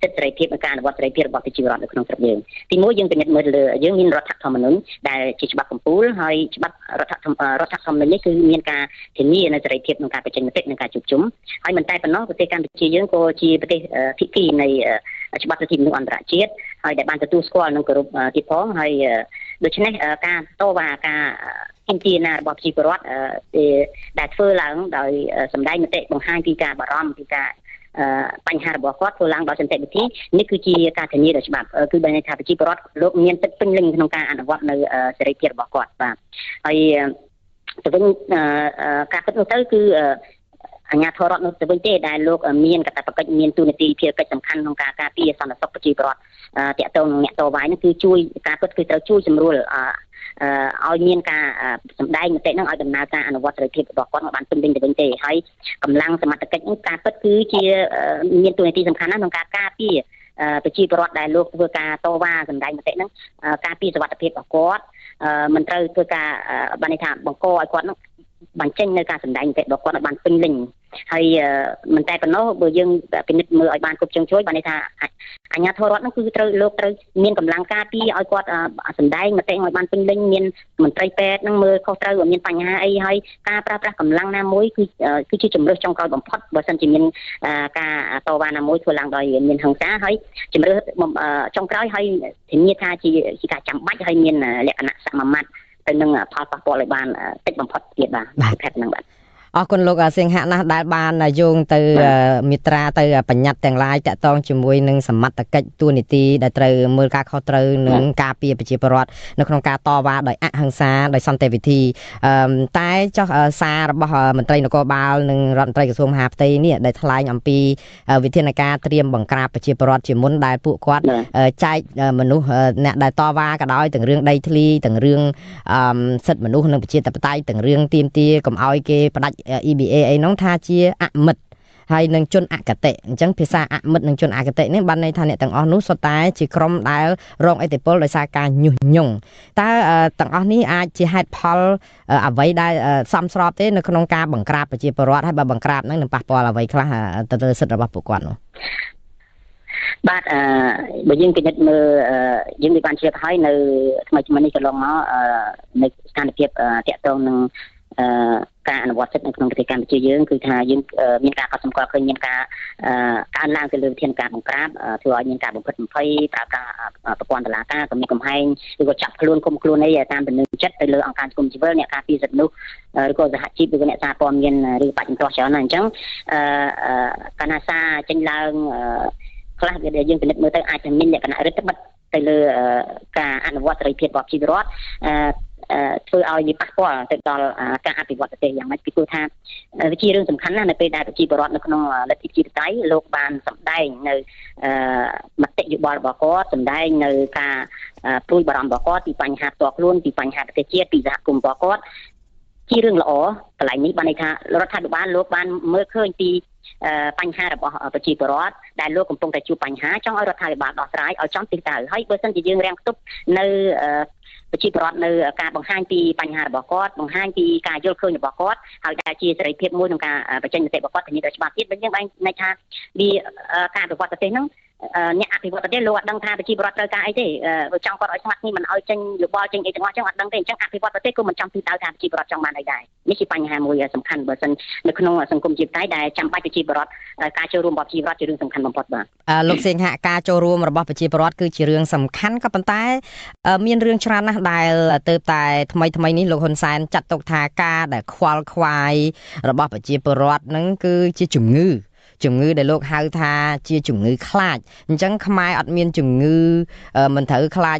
សិទ្ធិសេរីភាពនិងការអនុវត្តសេរីភាពរបស់ប្រជាពលរដ្ឋនៅក្នុងស្រុកយើងទីមួយយើងពិនិត្យមើលលើយើងមានរដ្ឋធម្មនុញ្ញដែលជាច្បាប់កម្ពុជាហើយច្បាប់រដ្ឋធម្មនុញ្ញនេះគឺមានការធានានៅសេរីភាពក្នុងការបញ្ចេញមតិនិងការជួបជុំហើយមិនតែប៉ុណ្ណោះប្រទេសកម្ពុជាយើងក៏ជាប្រទេសភាគីនៃច្បាប់សិទ្ធិមនុស្សអន្តរជាតិហើយដែលបានទទួលស្គាល់និងគោរពទៀតផងហើយដូច្នេះការតវ៉ាការទាមទារណារបស់ប្រជាពលរដ្ឋដែលធ្វើឡើងដោយសម្ដែងមតិបង្ហាញពីការបារម្ភពីការបញ្ហារបស់គាត់ធ្វើឡើងដោយសន្តិវិធីនេះគឺជាការធានាដោយច្បាប់គឺបានន័យថាប្រជាពលរដ្ឋលោកមានទឹកពេញលេញក្នុងការអនុវត្តនៅសេរីភាពរបស់គាត់បាទហើយទៅវិញការពិតនោះទៅគឺអាជ្ញាធររដ្ឋនោះទៅវិញទេដែលលោកមានកាតព្វកិច្ចមានទូនាទីភារកិច្ចសំខាន់ក្នុងការការពារសន្តិសុខប្រជាពលរដ្ឋតាក់ទងនឹងអ្នកតវ៉ានេះគឺជួយការពិតគឺត្រូវជួយសម្រួលឲ្យមានការសម្ដែងមតិនឹងឲ្យដំណើរការអនុវត្តសេរីភាពរបស់គាត់បានពេញលេញទៅវិញទេហើយកម្លាំងសមត្ថកិច្ចនេះការពិតគឺជាមានទូនាទីសំខាន់ណាស់ក្នុងការការពារប្រជាពលរដ្ឋដែលលោកធ្វើការតវ៉ាសម្ដែងមតិនឹងការពារសុវត្ថិភាពរបស់គាត់មិនត្រូវធ្វើការបានន័យថាបង្កឲ្យគាត់នឹងបញ្ចេញនៅការសម្ដែងមតិរបស់គាត់ឲ្យបានពេញលេញហើយមិនតែប៉ុណ្ណោះបើយើងពិនិត្យមើលឲ្យបានគ្រប់ជ្រុងជ្រោយបានន័យថាអាជ្ញាធររដ្ឋនោះគឺត្រូវមានកម្លាំងការពារឲ្យគាត់សម្ដែងមតិឲ្យបានពេញលេញមានមន្ត្រីពេទ្យនឹងមើលខុសត្រូវមានបញ្ហាអីហើយការប្រើប្រាស់កម្លាំងណាមួយគឺជាជំរើសចុងក្រោយបំផុតបើសិនជាមានការតវ៉ាណាមួយធ្វើឡើងដោយមានហិង្សាហើយជំរើសចុងក្រោយហើយធានាថាជាការចាំបាច់ហើយមានលក្ខណៈសមមាត្រទៅនឹងផលប៉ះពាល់ឲ្យបានតិចបំផុតទៀតបាទផែនហ្នឹងបាទអរគុណលោកសៀងហាក់ណាស់ដែលបានយោងទៅមេត្រាទៅបញ្ញត្តិទាំងឡាយតាក់ទងជាមួយនឹងសមត្ថកិច្ចទូនីតិដែលត្រូវមើលការខុសត្រូវនឹងការពារប្រជាពលរដ្ឋនៅក្នុងការតវ៉ាដោយអហិង្សាដោយសន្តិវិធីតែចុះសាររបស់មន្ត្រីនគរបាលនិងរដ្ឋមន្ត្រីក្រសួងមហាផ្ទៃនេះដែលថ្លែងអំពីវិធានការត្រៀមបង្ក្រាបប្រជាពលរដ្ឋជាមុនដែលពួកគាត់ចែកមនុស្សអ្នកដែលតវ៉ាក៏ដោយទាំងរឿងដីធ្លីទាំងរឿងសិទ្ធិមនុស្សនិងប្រជាធិបតេយ្យទាំងរឿងទាមទារកុំឲ្យគេផ្ដាច់EBA អីនោះថាជាអមិត្តហើយនឹងជនអកតេអញ្ចឹងភាសាអមិត្តនិងជនអកតេនេះបានន័យថាអ្នកទាំងអស់នោះសុទ្ធតែជាក្រុមដែលរងឥទ្ធិពលដោយសារការញុះញង់តើទាំងអស់នេះអាចជាហេតុផលអ្វីដែលសមស្របទេនៅក្នុងការបង្ក្រាបប្រជាពលរដ្ឋហើយបើបង្ក្រាបហ្នឹងនឹងប៉ះពាល់អ្វីខ្លះទៅលើសិទ្ធិរបស់ពួកគាត់នោះបាទបើយើងពិនិត្យមើលយើងបានជ្រាបហើយនៅថ្មីនេះកន្លងមកនៅស្ថានភាពតាក់ទងនឹងការអនុវត្តសិទ្ធិនៅក្នុងប្រទេសកម្ពុជាយើងគឺថាយើងមានការកត់សម្គាល់ឃើញមានការកើនឡើងទៅលើវិធានការបង្ក្រាបធ្វើឲ្យមានការបំផិតបំភ័យប្រើប្រាស់ប្រព័ន្ធតុលាការគំរាមកំហែងឬក៏ចាប់ខ្លួនគុំខ្លួនអីតាមទំនឹងចិត្តទៅលើអង្គការសង្គមស៊ីវិលអ្នកការពារសិទ្ធិមនុស្សឬក៏សហជីពឬក៏អ្នកសារព័ត៌មានឬបច្ចុប្បន្នច្រើនណាស់អញ្ចឹងកាលណាសារចេញឡើងខ្លះដែលយើងពិនិត្យមើលទៅអាចจะមានលក្ខណៈរដ្ឋបិទទៅលើការអនុវត្តសេរីភាពរបស់ប្រជាពលរដ្ឋធ្វើឲ្យវាប៉ះពាល់ទៅដល់ការអភិវឌ្ឍប្រទេសយ៉ាងម៉េចពីព្រោះថាវាជារឿងសំខាន់ណាស់នៅពេលដែលប្រជាពលរដ្ឋនៅក្នុងលទ្ធិប្រជាធិបតេយ្យលោកបានសម្ដែងនៅមតិយោបល់របស់គាត់សម្ដែងនៅការព្រួយបារម្ភរបស់គាត់ពីបញ្ហាផ្ទាល់ខ្លួនពីបញ្ហាប្រទេសជាតិពីសហគមន៍របស់គាត់ ជារឿងល្អកន្លែងនេះបានន័យថារដ្ឋាភិបាលលោកបានមើលឃើញពីបញ្ហារបស់ប្រជាពលរដ្ឋដែលលោកកំពុងតែជួបបញ្ហាចង់ឲ្យរដ្ឋាភិបាលដោះស្រាយឲ្យចំទីទៅហើយបើសិនជាយើងរាំងខ្ទប់នៅប្រជាពលរដ្ឋនៅការបង្ហាញពីបញ្ហារបស់គាត់បង្ហាញពីការយល់ឃើញរបស់គាត់ហើយដែលជាសេរីភាពមួយក្នុងការបញ្ចេញមតិរបស់គាត់ទៅមានច្បាប់ទៀតដូចយើងបានន័យថាវាការអភិវឌ្ឍប្រទេសហ្នឹងអ្នកអភិវឌ្ឍប្រទេសលោកអត់ដឹងថាប្រជាពលរដ្ឋត្រូវការអីទេចង់គាត់ឲ្យស្ងាត់នេះមិនឲ្យចេញយោបល់ចេញអីទាំងអស់ចឹងអត់ដឹងទេអញ្ចឹងអភិវឌ្ឍប្រទេសក៏មិនចំទីទៅថាប្រជាពលរដ្ឋចង់បានអីដែរនេះជាបញ្ហាមួយសំខាន់បើសិននៅក្នុងសង្គមជាតិតែដែលចាំបាច់ប្រជាពលរដ្ឋការចូលរួមរបស់ប្រជាពលរដ្ឋជារឿងសំខាន់បំផុតបាទលោកសៀងហៈការចូលរួមរបស់ប្រជាពលរដ្ឋគឺជារឿងសំខាន់ក៏ប៉ុន្តែមានរឿងច្រើនណាស់ដែលទៅតែថ្មីនេះលោកហ៊ុនសែនចាត់ទុកថាការដែលខ្វល់ខ្វាយរបស់ប្រជាពលរដ្ឋហ្នឹងគឺជាជំងឺដែលលោកហៅថាជាជំងឺខ្លាចអញ្ចឹងខ្មែរអត់មានជំងឺមិនត្រូវខ្លាច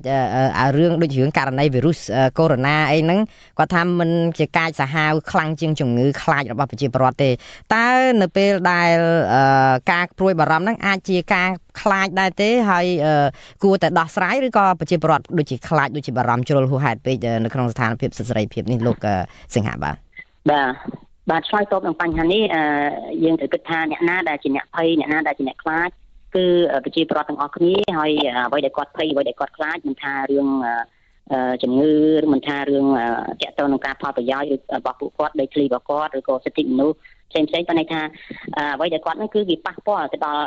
រឿងដូចរឿងករណីវីរុសកូវីដ អីហ្នឹងគាត់ថាមិនជាកាចសាហាវខ្លាំងជាងជំងឺខ្លាចរបស់ប្រជាពលរដ្ឋទេតើនៅពេលដែលការព្រួយបារម្ភហ្នឹងអាចជាការខ្លាចដែរទេហើយគួរតែដោះស្រាយឬក៏ប្រជាពលរដ្ឋដូចជាខ្លាចដូចជាបារម្ភជ្រុលហួសហេតុពេកនៅក្នុងស្ថានភាពសិទ្ធិសេរីភាពនេះលោកសៀងហៈបាទឆ្លើយតបនឹងបញ្ហានេះយើងត្រូវគិតថាអ្នកណាដែលជាអ្នកភ័យអ្នកណាដែលជាអ្នកខ្លាចគឺប្រជាពលរដ្ឋទាំងអស់គ្នាហើយអ្វីដែលគាត់ភ័យអ្វីដែលគាត់ខ្លាចមិនថារឿងជំងឺឬមិនថារឿងតាក់ទងនឹងការផលប្រយោជន៍របស់ពួកគាត់ដីធ្លីរបស់គាត់ឬក៏សិទ្ធិមនុស្សផ្សេងប៉ុន្តែថាអ្វីដែលគាត់ហ្នឹងគឺវាប៉ះពាល់ទៅដល់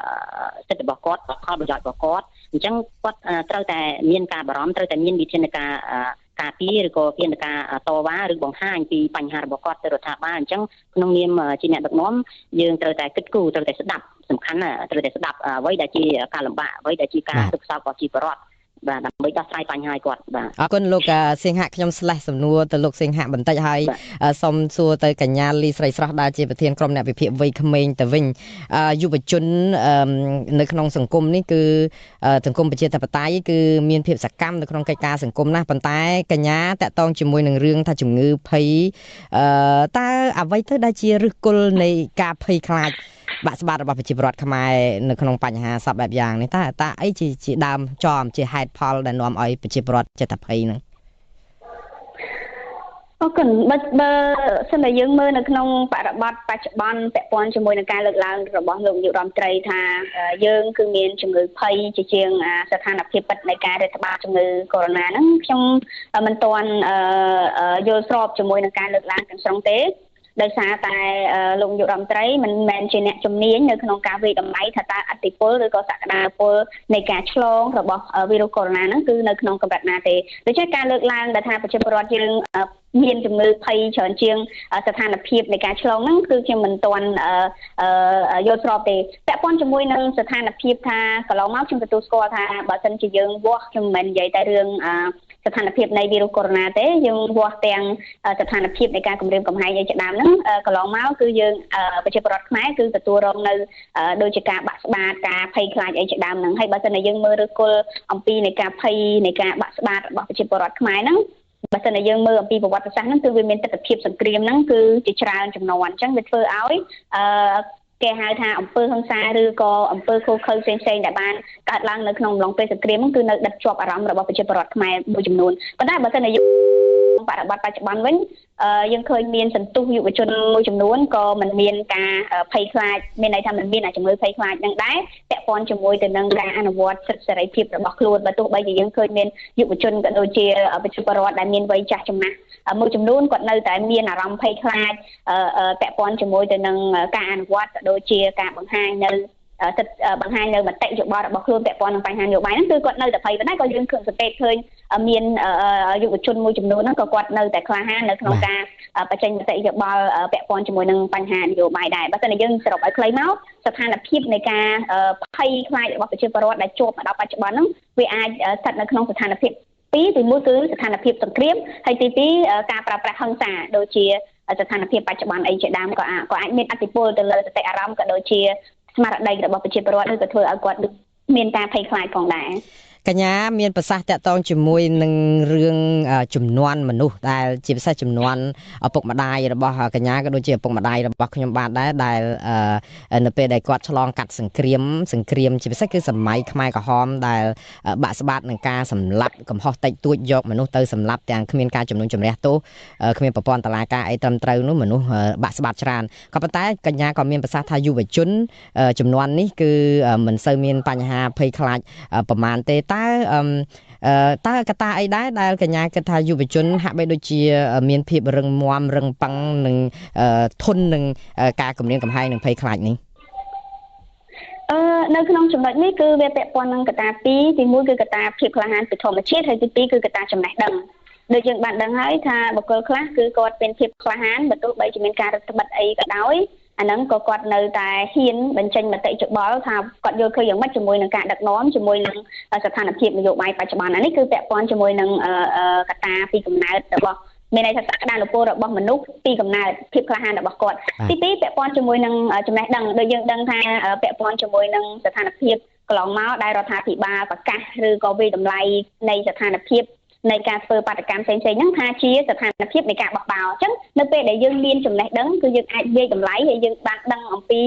សិទ្ធិរបស់គាត់ផលប្រយោជន៍របស់គាត់អញ្ចឹងគាត់ត្រូវតែមានការបារម្ភត្រូវតែមានវិធានការការពារឬក៏មានការតវ៉ាឬបង្ហាញពីបញ្ហារបស់គាត់ទៅរដ្ឋាភិបាលអញ្ចឹងក្នុងនាមជាអ្នកដឹកនាំយើងត្រូវតែគិតគូរត្រូវតែស្ដាប់សំខាន់ណាស់ត្រូវតែស្ដាប់អ្វីដែលជាការលំបាកអ្វីដែលជាការទុក្ខសោករបស់ជីវរដ្ឋបាទដើម្បីដោះស្រាយបញ្ហាឲ្យគាត់បាទអរគុណលោកសៀងហៈខ្ញុំស្លេះសំណួរទៅលោកសៀងហៈបន្តិចហើយសូមសួរទៅកញ្ញាលីស្រីស្រស់ដែលជាប្រធានក្រុមអ្នកវិភាគវ័យក្មេងទៅវិញយុវជននៅក្នុងសង្គមនេះគឺសង្គមប្រជាធិបតេយ្យគឺមានភាពសកម្មនៅក្នុងកិច្ចការសង្គមណាស់ប៉ុន្តែកញ្ញាតាក់ទងជាមួយនឹងរឿងថាជំងឺភ័យតើអ្វីទៅដែលជាឫសគល់នៃការភ័យខ្លាចបាក់ស្បាតរបស់ប្រជាពលរដ្ឋខ្មែរនៅក្នុងបញ្ហាសពបែបយ៉ាងនេះតើអីជាដើមចំជាហេតុផលដែលនាំឲ្យប្រជាពលរដ្ឋចិត្តភ័យហ្នឹងអរគុណបើសិនតែយើងមើលនៅក្នុងបរិបទបច្ចុប្បន្នពាក់ព័ន្ធជាមួយនឹងការលើកឡើងរបស់លោកនាយករដ្ឋមន្ត្រីថាយើងគឺមានជំងឺភ័យជាងស្ថានភាពពិតនៃការរាតត្បាតជំងឺកូវីដ ហ្នឹងខ្ញុំមិនទាន់យល់ស្របជាមួយនឹងការលើកឡើងទាំងស្រុងទេដោយសារតែលោកនាយករដ្ឋមន្ត្រីមិនមែនជាអ្នកជំនាញនៅក្នុងការវិតម្លៃថាតើអតិពលឬក៏សក្តានុពលនៃការឆ្លងរបស់វីរុសកូវីដ ហ្នឹងគឺនៅក្នុងកម្រិតណាទេដូច្នេះការលើកឡើងដែលថាប្រជាពលរដ្ឋយើងមានជំងឺភ័យច្រើនជាងស្ថានភាពនៃការឆ្លងហ្នឹងគឺខ្ញុំមិនទាន់យល់ស្របទេពាក់ព័ន្ធជាមួយនឹងស្ថានភាពថាកន្លងមកខ្ញុំទទួលស្គាល់ថាបើសិនជាយើងវាស់ខ្ញុំមិនមែននិយាយតែរឿងស្ថានភាពនៃវីរុសកូវីដ ទេយើងវាស់ទាំងស្ថានភាពនៃការគម្រាមកំហែងអីជាដើមហ្នឹងកន្លងមកគឺយើងប្រជាពលរដ្ឋខ្មែរគឺទទួលរងនៅដូចជាការបាក់ស្បាតការភ័យខ្លាចអីជាដើមហ្នឹងហើយបើសិនជាយើងមើលឫសគល់អំពីនៃការភ័យនៃការបាក់ស្បាតរបស់ប្រជាពលរដ្ឋខ្មែរហ្នឹងបើសិនជាយើងមើលអំពីប្រវត្តិសាស្ត្រហ្នឹងគឺវាមានទស្សនវិជ្ជាសង្គ្រាមហ្នឹងគឺជាច្រើនចំនួនអញ្ចឹងវាធ្វើឲ្យគេហៅថាអំពើហិង្សាឬក៏អំពើឃោរឃៅផ្សេងៗដែលបានកើតឡើងនៅក្នុងអំឡុងពេលសង្គ្រាមហ្នឹងគឺនៅដិតជាប់អារម្មណ៍របស់ប្រជាពលរដ្ឋខ្មែរមួយចំនួនប៉ុន្តែបើសិនជាបរិបទបច្ចុប្បន្នវិញយើងឃើញមានសន្ទុះយុវជនមួយចំនួនក៏មិនមានការភ័យខ្លាចមានន័យថាមិនមានជំងឺភ័យខ្លាចនឹងដែរពាក់ព័ន្ធជាមួយទៅនឹងការអនុវត្តសិទ្ធិសេរីភាពរបស់ខ្លួនបើទោះបីជាយើងឃើញមានយុវជនក៏ដូចជាប្រជាពលរដ្ឋដែលមានវ័យចាស់ចំណាស់មួយចំនួនគាត់នៅតែមានអារម្មណ៍ភ័យខ្លាចពាក់ព័ន្ធជាមួយទៅនឹងការអនុវត្តក៏ដូចជាការបង្ហាញនៅបង្ហាញនៅមតិយោបល់របស់ខ្លួនពាក់ព័ន្ធនឹងបញ្ហានយោបាយហ្នឹងគឺគាត់នៅតែភ័យប៉ុន្តែក៏យើងឃើញសង្កេតឃើញមានយុវជនមួយចំនួនហ្នឹងក៏គាត់នៅតែក្លាហាននៅក្នុងការបញ្ចេញមតិយោបល់ពាក់ព័ន្ធជាមួយនឹងបញ្ហានយោបាយដែរបើមិនយើងសរុបឲ្យខ្លីមកស្ថានភាពនៃការភ័យខ្លាចរបស់ប្រជាពលរដ្ឋដែលជាប់មកដល់បច្ចុប្បន្នហ្នឹងវាអាចស្ថិតនៅក្នុងស្ថានភាពទី1គឺស្ថានភាពសង្គ្រាមហើយទី2ការប្រើប្រាស់ហិង្សាដូចជាស្ថានភាពបច្ចុប្បន្នអីជាដើមក៏អាចមានឥទ្ធិពលទៅលើសតិអារម្មណ៍ក៏ដូចជាស្មារតីរបស់ប្រជាពលរដ្ឋនឹងទៅធ្វើឲ្យគាត់មានការភ័យខ្លាចផងដែរ កញ្ញាមានប្រសាសន៍តាក់ទងជាមួយនឹងរឿងចំនួនមនុស្សដែលជាពិសេសចំនួនឪពុកម្ដាយរបស់កញ្ញាក៏ដូចជាឪពុកម្ដាយរបស់ខ្ញុំបានដែរដែលនៅពេលដែលគាត់ឆ្លងកាត់សង្គ្រាមជាពិសេសគឺសម័យខ្មែរក្រហមដែលបាក់ស្បាតនឹងការសម្លាប់កំហុសតិចតួចយកមនុស្សទៅសម្លាប់ទាំងគ្មានការជំនុំជម្រះទោសគ្មានប្រព័ន្ធតុលាការអីត្រឹមត្រូវនោះមនុស្សបាក់ស្បាតច្រើនក៏ប៉ុន្តែកញ្ញាក៏មានប្រសាសន៍ថាយុវជនចំនួននេះគឺមិនសូវមានបញ្ហាភ័យខ្លាចប្រមាណទេតើកត្តាអីដែរដែលកញ្ញាគិតថាយុវជនហាក់បីដូចជាមានភាពរឹងមាំរឹងប៉ឹងនិងធន់នឹងការគំរាមកំហែងនិងភ័យខ្លាចនេះនៅក្នុងចំណុចនេះគឺវាពាក់ព័ន្ធនឹងកត្តា2ទី1គឺកត្តាភាពក្លាហានពីធម្មជាតិហើយទី2គឺកត្តាចំណេះដឹងដូចយើងបានដឹងហើយថាបុគ្គលខ្លះគឺគាត់មានភាពក្លាហានបើទោះបីជាមានការរឹតបន្តឹងអីក៏ដោយអាហ្នឹងក៏គាត់នៅតែហ៊ានបញ្ចេញមតិយោបល់ថាគាត់យល់ឃើញយ៉ាងម៉េចជាមួយនឹងការដឹកនាំជាមួយនឹងស្ថានភាពនយោបាយបច្ចុប្បន្ននេះគឺពាក់ព័ន្ធជាមួយនឹងកត្តាពីកំណើតរបស់មានន័យថាសក្តានុពលរបស់មនុស្សពីកំណើតភាពក្លាហានរបស់គាត់ទី2ពាក់ព័ន្ធជាមួយនឹងចំណេះដឹងដូចយើងដឹងថាពាក់ព័ន្ធជាមួយនឹងស្ថានភាពកន្លងមកដែលរដ្ឋាភិបាលប្រកាសឬក៏វិតម្លៃនៃស្ថានភាពនៃការធ្វើបាតកម្មផ្សេងៗហ្នឹងថាជាស្ថានភាពនៃការបោះបោរអញ្ចឹងនៅពេលដែលយើងមានចំណេះដឹងគឺយើងអាចវាយតម្លៃហើយយើងបានដឹងអំពី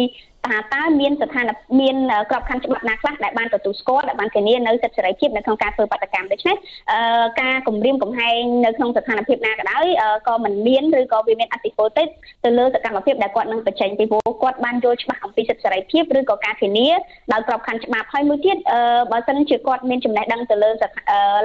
ថាតើមានស្ថានភាពមានក្របខ័ណ្ឌច្បាប់ណាខ្លះដែលបានទទួលស្គាល់ដែលបានធានានៅសិទ្ធិសេរីភាពនៅក្នុងការធ្វើបាតកម្មដូច្នេះការគម្រាមកំហែងនៅក្នុងស្ថានភាពណាក៏ដោយក៏មិនមានឬក៏វាមានអតិពលទៅលើសកម្មភាពដែលគាត់នឹងបញ្ចេញពីព្រោះគាត់បានយល់ច្បាស់អំពីសិទ្ធិសេរីភាពឬក៏ការធានាដោយក្របខ័ណ្ឌច្បាប់ហើយមួយទៀតបើសិនជាគាត់មានចំណេះដឹងទៅលើ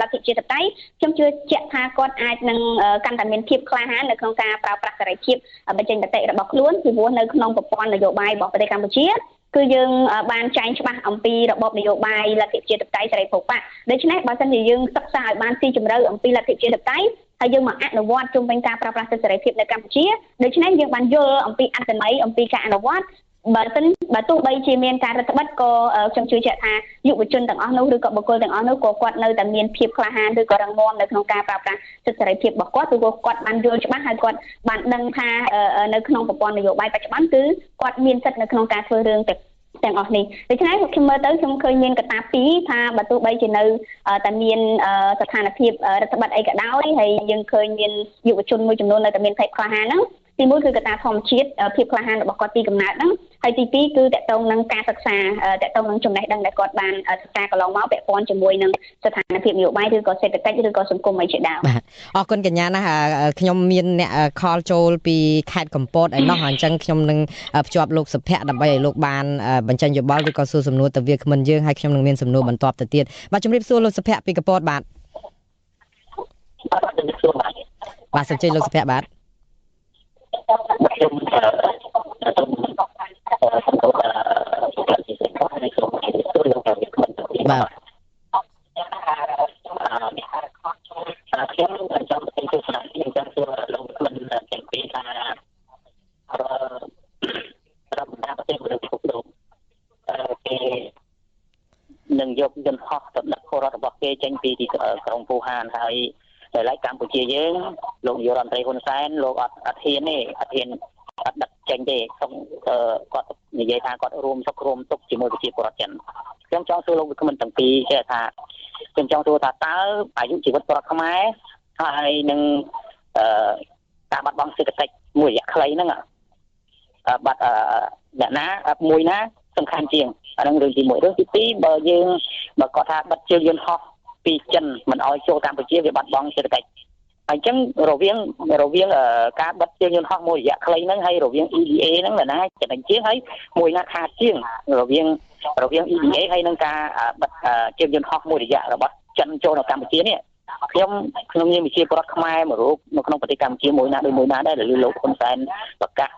លទ្ធិជាតិបតៃខ្ញុំជឿជាក់ថាគាត់អាចនឹងកាន់តែមានភាពក្លាហាននៅក្នុងការប្រើប្រាស់សេរីភាពបញ្ចេញមតិរបស់ខ្លួនពីព្រោះនៅក្នុងប្រព័ន្ធនយោបាយរបស់ប្រទេសកម្ពុជាគឺយើងបានចែងច្បាស់អំពីរបបនយោបាយលទ្ធិជាតិបតៃសេរីភោគបៈដូច្នេះបើសិនជាយើងសិក្សាឲ្យបានស៊ីជម្រៅអំពីលទ្ធិជាតិបតៃហើយយើងមកអនុវត្តជុំវិញការប្រើប្រាស់សិទ្ធិសេរីភាពនៅកម្ពុជាដូច្នេះយើងបានយល់អំពីអត្ថន័យអំពីការអនុវត្តបើទោះបីជាមានការរដ្ឋបិទក៏ខ្ញុំជឿជាក់ថាយុវជនទាំងអស់នោះឬក៏បុគ្គលទាំងអស់នោះក៏គាត់នៅតែមានភាពក្លាហានឬក៏រឹងមាំនៅក្នុងការប្រើប្រាស់សិទ្ធិសេរីភាពរបស់គាត់ព្រោះគាត់បានយល់ច្បាស់ហើយគាត់បានដឹងថានៅក្នុងប្រព័ន្ធនយោបាយបច្ចុប្បន្នគឺគាត់មានសិទ្ធិនៅក្នុងការធ្វើរឿងទាំងអស់នេះដូច្នេះខ្ញុំមើលទៅខ្ញុំឃើញមានកត្តា2ថាបើទោះបីជានៅតែមានស្ថានភាពរដ្ឋបិទអីក៏ដោយហើយយើងឃើញមានយុវជនមួយចំនួននៅតែមានភាពក្លាហានហ្នឹងទី1គឺកត្តាធម្មជាតិភាពក្លាហានរបស់គាត់ពីកំណើតហ្នឹងហើយទី2គឺតកតងនឹងការសិក្សាតកតងនឹងចំណេះដឹងដែលគាត់បានសិក្សាកន្លងមកពាក់ព័ន្ធជាមួយនឹងស្ថានភាពនយោបាយឬក៏សេដ្ឋកិច្ចឬក៏សង្គមអីជាដើមបាទអរគុណកញ្ញាណាស់ខ្ញុំមានអ្នកខលចូលពីខេត្តកំពតឯណោះអញ្ចឹងខ្ញុំនឹងភ្ជាប់លោកសុភ័ក្រដើម្បីឲ្យលោកបានបញ្ចេញយោបល់ឬក៏សួរសំណួរទៅវាគ្មិនយើងហើយខ្ញុំនឹងមានសំណួរបន្ទាប់ទៅទៀតបាទជំរាបសួរលោកសុភ័ក្រពីកំពតបាទសូមជម្រាបលោកសុភ័ក្របាទបាទខ្ញុំចង់ទៅទស្សនាខ្ញុំចង់សួរលោកមិនទាំងពីរថារដ្ឋបាលប្រទេសរបស់លោកគេនឹងយកយន្តហោះទៅដឹកពលរដ្ឋរបស់គេចេញពីទីក្រុងពូហានហើយតែឡែកកម្ពុជាយើងលោកនាយករដ្ឋមន្ត្រីហ៊ុនសែនលោកអត់ហ៊ានទេអត់ដឹកចេញទេគាត់និយាយថាគាត់រួមសុខរួមទុក្ខជាមួយប្រជាពលរដ្ឋចិនខ្ញុំចង់សួរលោកវិក្កាមទាំងពីរចេះថាខ្ញុំចង់សួរថាតើអាយុជីវិតពលរដ្ឋខ្មែរហើយនឹងការបាត់បង់សេដ្ឋកិច្ចមួយរយៈខ្លីហ្នឹងបាត់អ្នកណាមួយណាសំខាន់ជាងអាហ្នឹងរឿងទី1រឿងទី2បើគាត់ថាបិទជើងយន្តហោះពីចិនមិនអោយចូលកម្ពុជាវាបាត់បង់សេដ្ឋកិច្ចហើយអញ្ចឹងរវាងការបិទជើងយន្តហោះមួយរយៈខ្លីហ្នឹងហើយរវាង EBA ហ្នឹងណាចំណេញជាងហើយមួយណាខាតជាងរវាង EBA ហើយនឹងការបិទជើងយន្តហោះមួយរយៈរបស់ចិនចូលនៅកម្ពុជានេះខ្ញុំមានវិជាប្រដ្ឋខ្មែរមួយរូបនៅក្នុងប្រទេសកម្ពុជាមួយណាដែរដែលលោកហ៊ុនសែនប្រកាស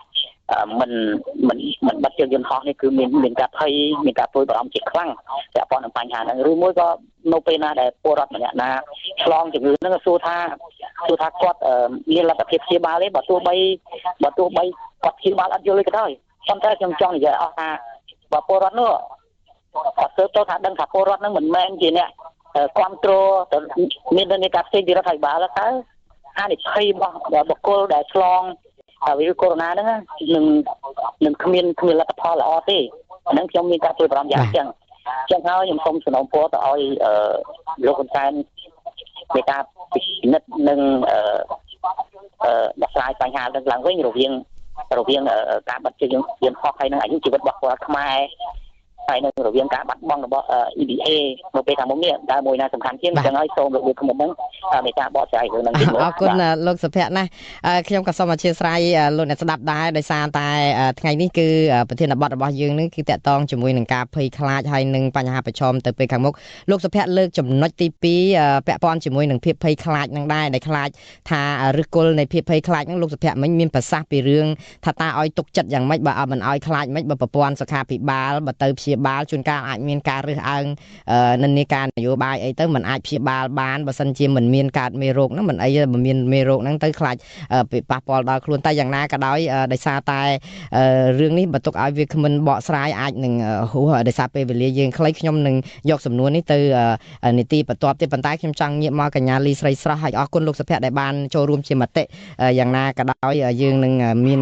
មិនបិទជើងយន្តហោះនេះគឺមានការភ័យមានការព្រួយបារម្ភជាខ្លាំងពាក់ព័ន្ធនឹងបញ្ហាហ្នឹងឬមួយក៏នៅពេលណាដែលពលរដ្ឋម្នាក់ណាឆ្លងជំងឺហ្នឹងសួរថាគាត់មានលទ្ធភាពព្យាបាលទេបើទោះបីគាត់ព្យាបាលអត់យល់ទេក៏ដោយប៉ុន្តែខ្ញុំចង់និយាយអស់ថាបើពលរដ្ឋនោះអត់ទៅថាដឹងថាពលរដ្ឋហ្នឹងមិនមែនជាអ្នកគ្រប់គ្រងទៅមាននៃការផ្សេងពីរដ្ឋាភិបាលទៅអានិភ័យរបស់បុគ្គលដែលឆ្លងវីរុសកូវីដ -19 ហ្នឹងនឹងគ្មានលទ្ធផលល្អទេអាហ្នឹងខ្ញុំមានការព្រួយបារម្ភយ៉ាងចឹង ចឹងហើយខ្ញុំសូមសំណូមពរទៅឲ្យលោកហ៊ុនសែននៃការពិនិត្យនិងដោះស្រាយបញ្ហានឹងឡើងវិញរវាងការបាត់ជើងយានហោះហើយនឹងអាយុជីវិតរបស់ពលរដ្ឋខ្មែរហើយនៅរវាងការបាត់បង់របស់ EBA នៅពេលខាងមុខនេះដែលមួយណាសំខាន់ជាងចឹងហើយសូមលោកលោកខ្ញុំហ្នឹងមេត្តាបកស្រាយរឿងហ្នឹងវិញអរគុណលោកសុភ័ក្រណាខ្ញុំក៏សូមអធិស្ឋានលោកអ្នកស្ដាប់ដែរដោយសារតែថ្ងៃនេះគឺប្រធានបទរបស់យើងនេះគឺតាក់ទងជាមួយនឹងការភ័យខ្លាចហើយនឹងបញ្ហាប្រឈមទៅពេលខាងមុខលោកសុភ័ក្រលើកចំណុចទី2ពាក់ព័ន្ធជាមួយនឹងភាពភ័យខ្លាចនឹងដែរដែលខ្លាចថាឫសគល់នៃភាពភ័យខ្លាចហ្នឹងលោកសុភ័ក្រមិនមានប្រសាសន៍ពីរឿងថាតើឲ្យទុកចិត្តយ៉ាងម៉េចបើអត់មិនឲ្យខ្លាចមិនបើប្រព័ន្ធសុខាភិបាលបើទៅព្យាបាលជួនកាលអាចមានការរើសអើងនិន្នាការនយោបាយអីទៅมันអាចព្យាបាលបានបើសិនជាមិនមានកើតមេរោគហ្នឹងមិនអីមិនមានមេរោគហ្នឹងទៅខ្លាចប៉ះពាល់ដល់ខ្លួនតែយ៉ាងណាក៏ដោយដោយសារតែរឿងនេះបើទុកឲ្យវាគ្មិនបកស្រាយអាចនឹងហួសដោយសារពេលវេលាយើងខ្លីខ្ញុំនឹងយកសំណួរនេះទៅនីតិបន្ទាប់ទៀតប៉ុន្តែខ្ញុំចង់ងាកមកកញ្ញាលីស្រីស្រស់ហើយអរគុណលោកសុភ័ក្រដែលបានចូលរួមជាមតិយ៉ាងណាក៏ដោយយើងនឹងមាន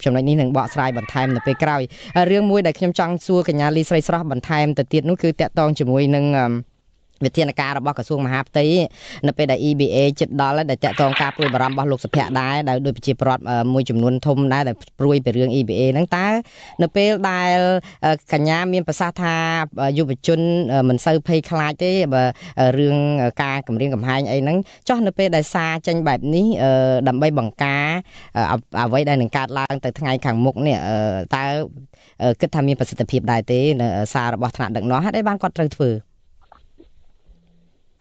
ចំណុចនេះនឹងបកស្រាយបន្ថែមនៅពេលក្រោយរឿងមួយដែលខ្ញុំចង់សួរកញ្ញាលីស្រីស្រស់បន្ថែមទៅទៀតនោះគឺតាក់ទងជាមួយនឹងវិធានការរបស់ក្រសួងមហាផ្ទៃនៅពេលដែល EBA ជិតដល់ដែលតាក់ទងការព្រួយបារម្ភរបស់លោកសុភ័ក្រដែរដោយប្រជាពលរដ្ឋមួយចំនួនធំដែរដែលព្រួយពីរឿង EBA ហ្នឹងតើនៅពេលដែលកញ្ញាមានប្រសាសន៍ថាយុវជនមិនសូវភ័យខ្លាចទេបើរឿងការគម្រាមកំហែងអីហ្នឹងចុះនៅពេលដែលសារចេញបែបនេះដើម្បីបង្ការអ្វីដែលនឹងកើតឡើងទៅថ្ងៃខាងមុខនេះតើគិតថាមានប្រសិទ្ធភាពដែរទេនៅសាររបស់ថ្នាក់ដឹកនាំហេតុអីបានគាត់ត្រូវធ្វ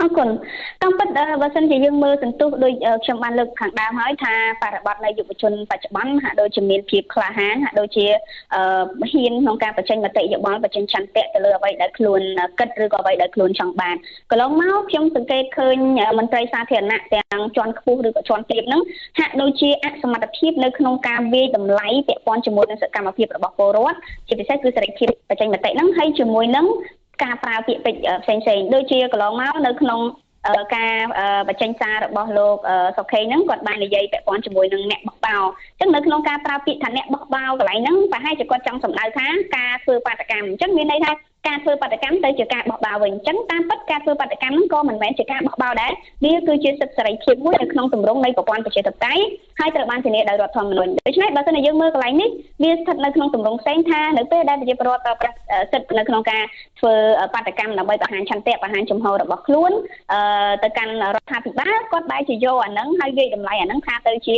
ើអរគុណតាមពិតបើសិនជាយើងមើលសន្ទុះដូចខ្ញុំបានលើកខាងដើមហើយថាបរិបទនៃយុវជនបច្ចុប្បន្នហាក់ដូចជាមានភាពក្លាហានហាក់ដូចជាហ៊ានក្នុងការបញ្ចេញមតិយោបល់បញ្ចេញឆន្ទៈទៅលើអ្វីដែលខ្លួនគិតឬក៏អ្វីដែលខ្លួនចង់បានកន្លងមកខ្ញុំសង្កេតឃើញមន្ត្រីសាធារណៈទាំងជាន់ខ្ពស់ឬក៏ជាន់ទាបហ្នឹងហាក់ដូចជាអសមត្ថភាពនៅក្នុងការវាយតម្លៃពាក់ព័ន្ធជាមួយនឹងសកម្មភាពរបស់ពលរដ្ឋជាពិសេសគឺសេរីភាពបញ្ចេញមតិហ្នឹងហើយជាមួយនឹងការប្រើពាក្យពេចន៍ផ្សេងៗដូចជាកន្លងមកនៅក្នុងការបញ្ចេញសាររបស់លោកសុខេហ្នឹងគាត់បាននិយាយពាក់ព័ន្ធជាមួយនឹងអ្នកបោះបោអញ្ចឹងនៅក្នុងការប្រើពាក្យថាអ្នកបោះបោកន្លែងហ្នឹងប្រហែលជាគាត់ចង់សម្ដៅថាការធ្វើបាតកម្មអញ្ចឹងមានន័យថាការធ្វើបាតកម្មទៅជាការបោះបោវិញអញ្ចឹងតាមពិតការធ្វើបាតកម្មហ្នឹងក៏មិនមែនជាការបោះបោដែរវាគឺជាសិទ្ធិសេរីភាពមួយនៅក្នុងទម្រង់នៃប្រព័ន្ធប្រជាធិបតេយ្យហើយត្រូវបានធានាដោយរដ្ឋធម្មនុញ្ញដូច្នេះបើសិនជាយើងមើលកន្លែងនេះវាស្ថិតនៅក្នុងទម្រង់ផ្សេងថានៅពេលដែលប្រជាពលរដ្ឋប្រើប្រាស់សិទ្ធិនៅក្នុងការធ្វើបាតកម្មដើម្បីបង្ហាញឆន្ទៈបង្ហាញចំហរបស់ខ្លួនទៅកាន់រដ្ឋាភិបាលគាត់បែរជាយកអាហ្នឹងហើយវាយតម្លៃអាហ្នឹងថាទៅជា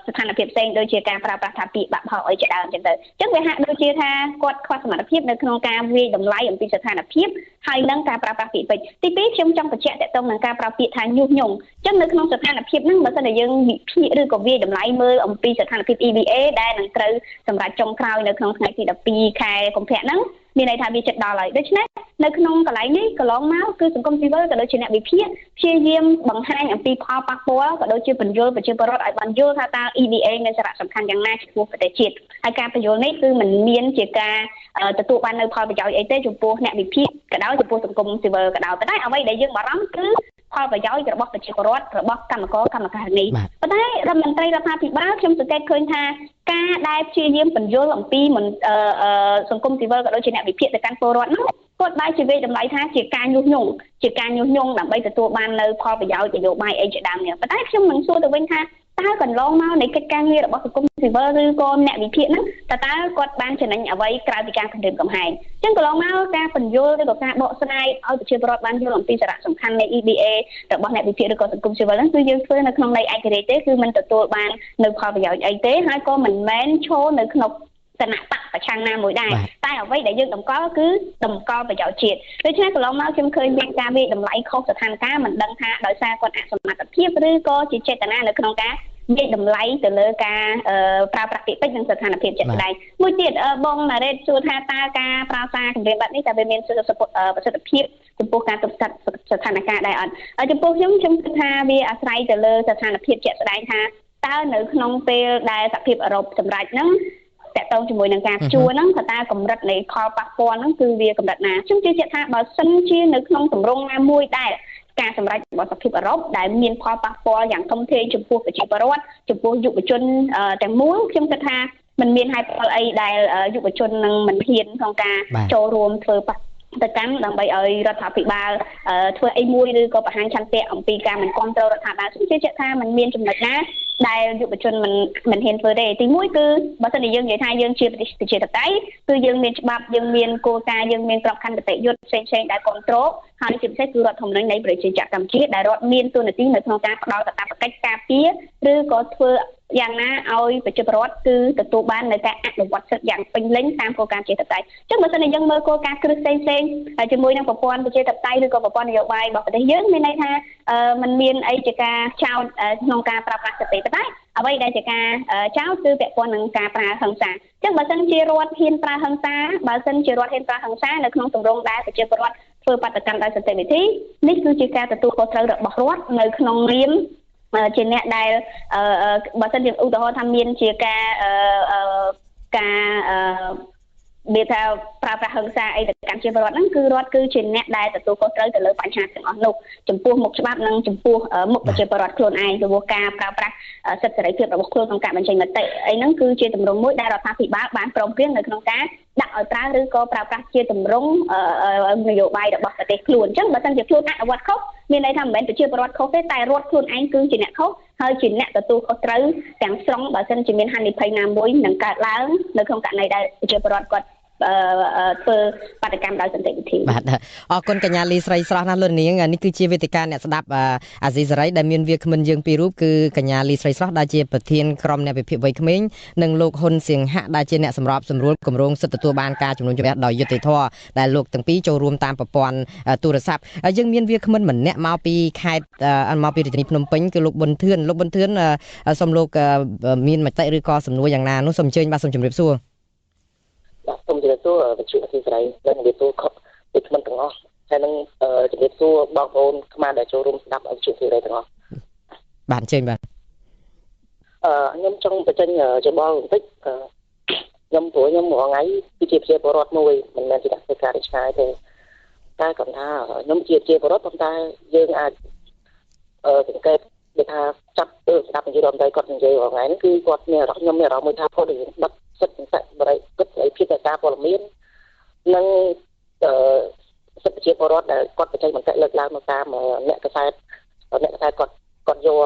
ស្ថានភាពផ្សេងដូចជាការប្រើប្រាស់ថាពាក្យបាក់ផោអីជាដើមអញ្ចឹងទៅអញ្ចឹងវាហាក់ដូចជាថាគាត់ខ្វះសមត្ថភាពនៅក្នុងការវាយតម្លៃអំពីស្ថានភាពហើយនឹងការប្រើប្រាស់ពាក្យពេចន៍ទី2ខ្ញុំចង់បញ្ជាក់តទៅនឹងការប្រើពាក្យថាញុះញង់អញ្ចឹងនៅក្នុងស្ថានភាពហ្នឹងបើសិនជាយើងវិភាគឬក៏វាយតម្លៃមើលអំពីស្ថានភាព EBA ដែលនឹងត្រូវសម្រាប់ចុងក្រោយនៅក្នុងថ្ងៃទី12ខែកុម្ភៈហ្នឹងមានន័យថាវាជិតដល់ហើយដូច្នេះនៅក្នុងកន្លែងនេះកន្លងមកគឺសង្គមស៊ីវិលក៏ដូចជាអ្នកវិភាគព្យាយាមបង្ហាញអំពីផលប៉ះពាល់ក៏ដូចជាបញ្យល់ប្រជាពលរដ្ឋឲ្យបានយល់ថាតើ EBA មានសារៈសំខាន់យ៉ាងណាចំពោះប្រទេសជាតិហើយការបញ្យល់នេះគឺមិនមានជាការទទួលបាននៅផលប្រយោជន៍អីទេចំពោះអ្នកវិភាគក៏ដោយចំពោះសង្គមស៊ីវិលក៏ដោយប៉ុន្តែអ្វីដែលយើងបារម្ភគឺផលប្រយោជន៍របស់ប្រជាពលរដ្ឋរបស់កម្មករកម្មការិនីប៉ុន្តែរដ្ឋមន្ត្រីរដ្ឋាភិបាលខ្ញុំសង្កេតឃើញថាការដែលព្យាយាមបញ្យល់អំពីសង្គមស៊ីវិលក៏ដូចជាអ្នកវិភាគទៅកាន់ពលរដ្ឋនោះគាត់បែរជាវាយតម្លៃថាជាការញុះញង់ដើម្បីទទួលបាននៅផលប្រយោជន៍នយោបាយអីជាដើមនេះប៉ុន្តែខ្ញុំមិនសួរទៅវិញថាតើកន្លងមកនៃកិច្ចការងាររបស់សង្គមស៊ីវិលឬក៏អ្នកវិភាគហ្នឹងតើគាត់បានចំណេញអ្វីក្រៅពីការគម្រាមកំហែងអញ្ចឹងកន្លងមកការបញ្យល់ឬក៏ការបកស្រាយឲ្យប្រជាពលរដ្ឋបានយល់អំពីសារៈសំខាន់នៃ EBA របស់អ្នកវិភាគឬក៏សង្គមស៊ីវិលហ្នឹងគឺយើងធ្វើនៅក្នុងន័យឯករាជ្យទេគឺមិនទទួលបាននៅផលប្រយោជន៍អីទេហើយក៏មិនមែនឈរនៅក្នុងគណៈបកប្រឆាំងណាមួយដែរតែអ្វីដែលយើងតម្កល់គឺតម្កល់ប្រយោជន៍ជាតិដូច្នេះកន្លងមកខ្ញុំឃើញមានការវាយតម្លៃខុសស្ថានភាពមិនដឹងថាដោយសារគាត់អសមត្ថភាពឬក៏ជាចេតនានៅក្នុងការវាយតម្លៃទៅលើការប្រើប្រាស់ពាក្យពេចន៍និងស្ថានភាពជាក់ស្ដែងមួយទៀតបងណារ៉េតសួរថាតើការប្រើសារគម្រាមប័ណ្ណនេះតើវាមានប្រសិទ្ធភាពចំពោះការទប់ស្កាត់ស្ថានភាពដែរអត់ចំពោះខ្ញុំគិតថាវាអាស្រ័យទៅលើស្ថានភាពជាក់ស្ដែងថាតើនៅក្នុងពេលដែលសហភាពអឺរ៉ុបសម្រេចហ្នឹងតកតងជាមួយនឹងការជួហ្នឹងថាតើកម្រិតនៃផលប៉ះពាល់ហ្នឹងគឺវាកម្រិតណាខ្ញុំជឿជាក់ថាបើសិនជានៅក្នុងទម្រង់ណាមួយដែរការសម្រេចរបស់សហភាពអឺរ៉ុបដែលមានផលប៉ះពាល់យ៉ាងធំធេងចំពោះប្រជាពលរដ្ឋចំពោះយុវជនទាំងមូលខ្ញុំគិតថាមិនមានហេតុផលអីដែលយុវជននឹងមិនហ៊ានក្នុងការចូលរួមធ្វើ ទៅកម្មដើម្បីឲ្យរដ្ឋាភិបាលធ្វើអីមួយឬក៏បង្ហាញឆន្ទៈអំពីការមិនគ្រប់គ្រងរដ្ឋាភិបាលខ្ញុំជឿជាក់ថាมันមានចំណុចណាដែលយុវជនមិនហ៊ានធ្វើទេទីមួយគឺបើសិនជាយើងនិយាយថាយើងជាប្រជាធិបតេយ្យគឺយើងមានច្បាប់យើងមានគោលការណ៍យើងមានក្របខ័ណ្ឌនីតិយុត្តផ្សេងៗដែលគ្រប់គ្រងហើយជាពិសេសគឺរដ្ឋធម្មនុញ្ញនៃប្រជាជាតិកម្ពុជាដែលរដ្ឋមានតួនាទីនៅក្នុងការផ្ដល់កាតព្វកិច្ចការពារឬក៏ធ្វើយ៉ាងណាឲ្យប្រជាពលរដ្ឋគឺទទួលបាននៅការអនុវត្តសិទ្ធិយ៉ាងពេញលេញតាមគោលការណ៍ប្រជាធិបតេយ្យអញ្ចឹងបើសិនជាយើងមើលគោលការណ៍គ្រឹះផ្សេងជាមួយនឹងប្រព័ន្ធប្រជាធិបតេយ្យឬក៏ប្រព័ន្ធនយោបាយរបស់ប្រទេសយើងមានន័យថាมันមានអីជាការចោទក្នុងការប្រើប្រាស់សិទ្ធិប៉ុន្តែអ្វីដែលជាការចោទគឺពាក់ព័ន្ធនឹងការប្រើហិង្សាអញ្ចឹងបើសិនជារដ្ឋហ៊ានប្រើហិង្សាបើសិនជារដ្ឋហ៊ានប្រើហិង្សានៅក្នុងទម្រង់ដែលប្រជាពលរដ្ឋធ្វើបាតកម្មដោយសន្តិវិធីនេះគឺជាការទទួលខុសត្រូវរបស់រដ្ឋនៅក្នុងនាមជាអ្នកដែលបើសិនជាឧទាហរណ៍ថាមានជាការវាថាប្រើប្រាស់ហិង្សាអីទៅកាន់ជាពលរដ្ឋហ្នឹងគឺរដ្ឋគឺជាអ្នកដែលទទួលខុសត្រូវទៅលើបញ្ហាទាំងអស់នោះចំពោះមុខច្បាប់និងចំពោះមុខប្រជាពលរដ្ឋខ្លួនឯងព្រោះការប្រើប្រាស់សិទ្ធិសេរីភាពរបស់ខ្លួនក្នុងការបញ្ចេញមតិអីហ្នឹងគឺជាទម្រង់មួយដែលរដ្ឋាភិបាលបានព្រមព្រៀងនៅក្នុងការដាក់ឲ្យប្រើឬក៏ប្រើប្រាស់ជាទម្រង់នយោបាយរបស់ប្រទេសខ្លួនអញ្ចឹងបើសិនជាខ្លួនអនុវត្តខុសមានន័យថាមិនមែនប្រជាពលរដ្ឋខុសទេតែរដ្ឋខ្លួនឯងគឺជាអ្នកខុសហើយជាអ្នកទទួលខុសត្រូវទាំងស្រុងបើសិនជាមានហានិភ័យណាមួយនឹងកើតឡើងនៅក្នុងករណីដែលប្រជាពលរដ្ឋគាត់ធ្វើបាតកម្មដោយសន្តិវិធីបាទអរគុណកញ្ញាលីស្រីស្រស់ណាស់លោកនាងនេះគឺជាវេទិកាអ្នកស្ដាប់អាស៊ីសេរីដែលមានវាគ្មិនយើងពីររូបគឺកញ្ញាលីស្រីស្រស់ដែលជាប្រធានក្រុមអ្នកវិភាគវ័យក្មេងនិងលោកហ៊ុនសៀងហៈដែលជាអ្នកសម្របសម្រួលគម្រោងសិទ្ធិទទួលបានការជំនុំជម្រះដោយយុត្តិធម៌ដែលលោកទាំងពីរចូលរួមតាមប្រព័ន្ធទូរស័ព្ទយើងមានវាគ្មិនម្នាក់មកពីខេត្តមកពីរាជធានីភ្នំពេញគឺលោកប៊ុនធឿនសូមលោកមានមតិឬក៏សំណួរយ៉ាងណានោះសូមអញ្ជើញបាទសូមជម្រាបសួរសូមជម្រាបសួរវិទ្យុអស៊ីសេរីនិងជម្រាបសួរខុសពីខ្ញុំទាំងអស់ហើយនឹងជម្រាបសួរបងប្អូនខ្មែរដែលចូលរួមស្ដាប់វិទ្យុអស៊ីសេរីទាំងអស់បាទអញ្ជើញបាទខ្ញុំចង់បញ្ចេញយោបល់បន្តិចខ្ញុំព្រោះខ្ញុំរាល់ថ្ងៃគឺជាប្រជាពលរដ្ឋមួយមិនមែនជាអ្នកធ្វើការរាជការទេតែគាត់ថាខ្ញុំជាប្រជាពលរដ្ឋប៉ុន្តែយើងអាចសង្កេតគេថាចាប់ស្ដាប់នយោបាយរដ្ឋមន្ត្រីគាត់និយាយរាល់ថ្ងៃនេះគឺគាត់មានអារម្មណ៍ខ្ញុំមានអារម្មណ៍មួយថាគាត់នឹងបិទសិទ្ធិបរិយាកាសសេរីភាពនៃការព័ត៌មាននិងសិទ្ធិប្រជាពលរដ្ឋដែលគាត់បញ្ចេញមតិលើកឡើងមកតាមអ្នកកសែតគាត់យក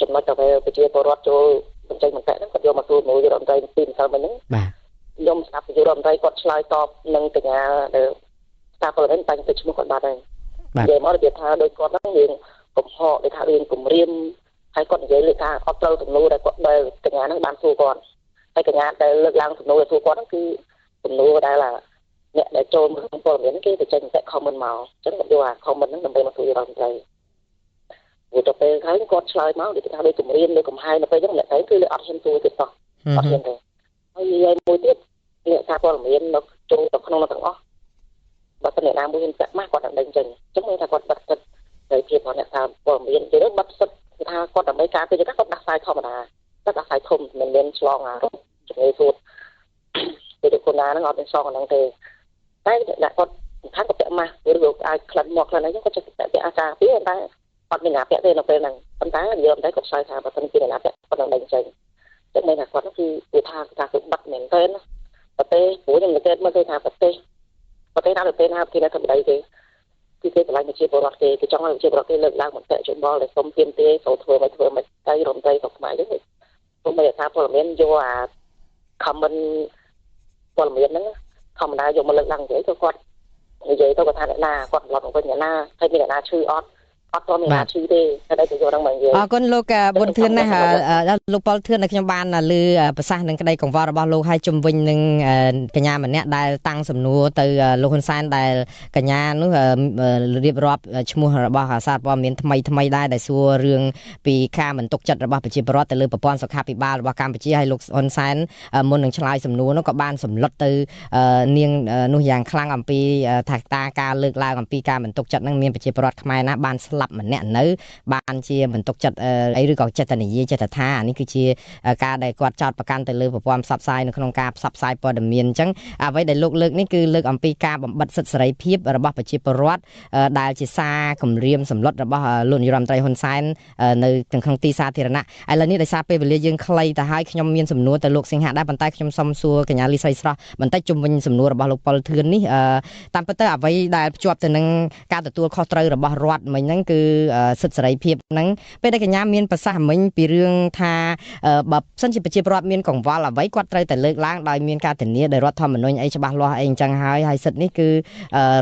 ចំណុចទៅប្រជាពលរដ្ឋចូលបញ្ចេញមតិហ្នឹងគាត់យកមកទូមួយរដ្ឋមន្ត្រីពីម្សិលមិញហ្នឹងបាទខ្ញុំស្ដាប់នាយករដ្ឋមន្ត្រីគាត់ឆ្លើយតបនឹងកញ្ញាដែលស្ដាប់ពលរដ្ឋតែទៅឈ្មោះគាត់បាត់ហើយនិយាយមករបៀបថាដោយគាត់ហ្នឹងយើងកំហកដែលថារឿងគម្រាមហើយគាត់និយាយលើថាអត់ត្រូវទំនួលដែលគាត់ដែលកញ្ញាហ្នឹងបានសួរគាត់ហើយកញ្ញាដែលលើកឡើងសំណួរសួរគាត់ហ្នឹងគឺសំណួរដែលអ្នកដែលចូលមកក្នុងព័ត៌មានគេទៅចេញតែ comment មកអញ្ចឹងគាត់យកអា comment ហ្នឹងដើម្បីមកសួររដ្ឋមន្ត្រីព្រោះទៅពេលហើយគាត់ឆ្លើយមកដូចថាដូចគម្រាមដូចកំហែងនៅពេលអញ្ចឹងអ្នកឯងគឺអត់ហ៊ានសួរទៀតសោះអត់ហ៊ានទេហើយនិយាយមួយទៀតអ្នកសារព័ត៌មាននៅចូលទៅក្នុងទាំងអស់បើសិនអ្នកណាមួយហ៊ានចាក់ម៉ាស់គាត់នឹងដេញចេញអញ្ចឹងមានថាគាត់បិទសិទ្ធិនៃភាពរបស់អ្នកសារព័ត៌មានទៅបិទសិទ្ធិគឺថាគាត់ដើម្បីការពារគាត់ដាក់ខ្សែធម្មតាគាត់ដាក់ខ្សែធំមិនមានឆ្លងអារម្មណ៍ជំងឺសួតពេលកូណាហ្នឹងអត់មានឆ្លងអាហ្នឹងទេតែអ្នកគាត់ថាគាត់ពាក់ម៉ាស់ឬអាចក្លិនមកក្លិនអីហ្នឹងគាត់ចេះពាក់អាការពារតែអត់មានអាពាក់ទេនៅពេលហ្នឹងប៉ុន្តែនិយាយតែគាត់ឆ្លើយថាបើសិនជាអ្នកណាពាក់គាត់នឹងដេញចេញចឹងមានថាគាត់គឺថាគឺបាត់មែនទេណាប្រទេសព្រោះខ្ញុំនិយាយមកគឺថាប្រទេសណាប្រទេសណាគេនៅធម្មតាទេគឺគេឆ្លៃជាពលរដ្ឋគេចង់ឲ្យជាពលរដ្ឋគេលើកឡើងមតិយោបល់ដែលសុំទាមទារចូលធ្វើមិនទៅរំដីទៅខ្មែរទេខ្ញុំមិនថាពលរដ្ឋយកអា comment ព័ត៌មានហ្នឹងធម្មតាយកមកលើកឡើងនិយាយទៅគាត់និយាយទៅគាត់ថាអ្នកណាគាត់ឡប់វិញអ្នកណាហើយមានអ្នកណាឈឺអត់ទាន់មានអ្នកឈឺទេតែទៅយកហ្នឹងមកនិយាយអរគុណលោកប៊ុនធឿនណាលោកប៉ុលធឿនខ្ញុំបានលើប្រសាសន៍នឹងក្តីកង្វល់របស់លោកឲ្យជំវិញនឹងកញ្ញាម្នាក់ដែលតាំងសំណួរទៅលោកហ៊ុនសែនដែលកញ្ញានោះរៀបរាប់ឈ្មោះរបស់សារព័ត៌មានថ្មីដែរដែលសួររឿងពីការមិនទុកចិត្តរបស់ប្រជាពលរដ្ឋទៅលើប្រព័ន្ធសុខាភិបាលរបស់កម្ពុជាហើយលោកហ៊ុនសែនមុននឹងឆ្លើយសំណួរនោះក៏បានសម្លុតទៅនាងនោះយ៉ាងខ្លាំងអំពីថាការលើកឡើងអំពីការមិនទុកចិត្តនឹងមានប្រជាពលរដ្ឋខ្មែរណាបានស្ ឡាប់ម្នាក់នៅបានជាបន្ទុកចិត្តអីឬក៏ចិត្តនិយាយចិត្តថានេះគឺជាការដែលគាត់ចោទប្រកាន់ទៅលើប្រព័ន្ធផ្សព្វផ្សាយនៅក្នុងការផ្សព្វផ្សាយព័ត៌មានអញ្ចឹងអ្វីដែលលោកលើកនេះគឺលើកអំពីការបំបិទសិទ្ធិសេរីភាពរបស់ប្រជាពលរដ្ឋដែលជាសារគម្រាមសម្លុតរបស់លោកនាយរដ្ឋមន្ត្រីហ៊ុនសែននៅក្នុងទីសាធារណៈឥឡូវនេះដោយសារពេលវេលាយើងខ្លីទៅហើយខ្ញុំមានសំណួរទៅលោកសិង្ហដែរប៉ុន្តែខ្ញុំសូមសួរកញ្ញាលីស្រីស្រស់បន្តិចជុំវិញសំណួររបស់លោកប៉ុលធឿននេះតាមពិតទៅអ្វីដែលភ្ជាប់ទៅនឹងការទទួលខុសត្រូវរបស់រដ្ឋមិញហ្នឹងគឺសិទ្ធិសេរីភាពហ្នឹងពេលដែលកញ្ញាមានប្រសាសន៍មិញពីរឿងថាបើសិនជាប្រជាពលរដ្ឋមានកង្វល់អ្វីគាត់ត្រូវតែលើកឡើងដោយមានការធានាដោយរដ្ឋធម្មនុញ្ញអីច្បាស់លាស់អីអញ្ចឹងហើយសិទ្ធិនេះគឺ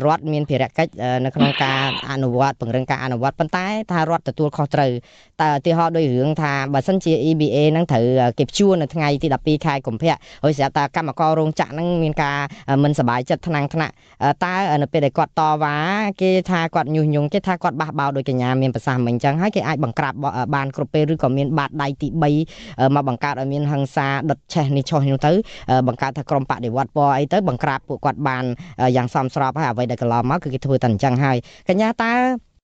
រដ្ឋមានភារកិច្ចនៅក្នុងការអនុវត្តពង្រឹងការអនុវត្តប៉ុន្តែថារដ្ឋទទួលខុសត្រូវតែឧទាហរណ៍ដោយរឿងថាបើសិនជា EBA ហ្នឹងត្រូវគេព្យួរនៅថ្ងៃទី12ខែកុម្ភៈហើយស្រាប់តែកម្មកររោងចក្រហ្នឹងមានការមិនសប្បាយចិត្តថ្នាក់តើនៅពេលដែលគាត់តវ៉ាគេថាគាត់ញុះញង់គេថាគាត់បះបោរដោយកញ្ញាមានប្រសាសន៍មិញអញ្ចឹងហើយគេអាចបង្ក្រាបបានគ្រប់ពេលឬក៏មានបាតដៃទី3មកបង្កើតឲ្យមានហិង្សាដុតឆេះនេះឆោះនេះទៅបង្កើតថាក្រុមបដិវត្តពណ៌អីទៅបង្ក្រាបពួកគាត់បានយ៉ាងសមស្របហើយអ្វីដែលកន្លងមកគឺគេធ្វើតែអញ្ចឹងហើយកញ្ញាតើ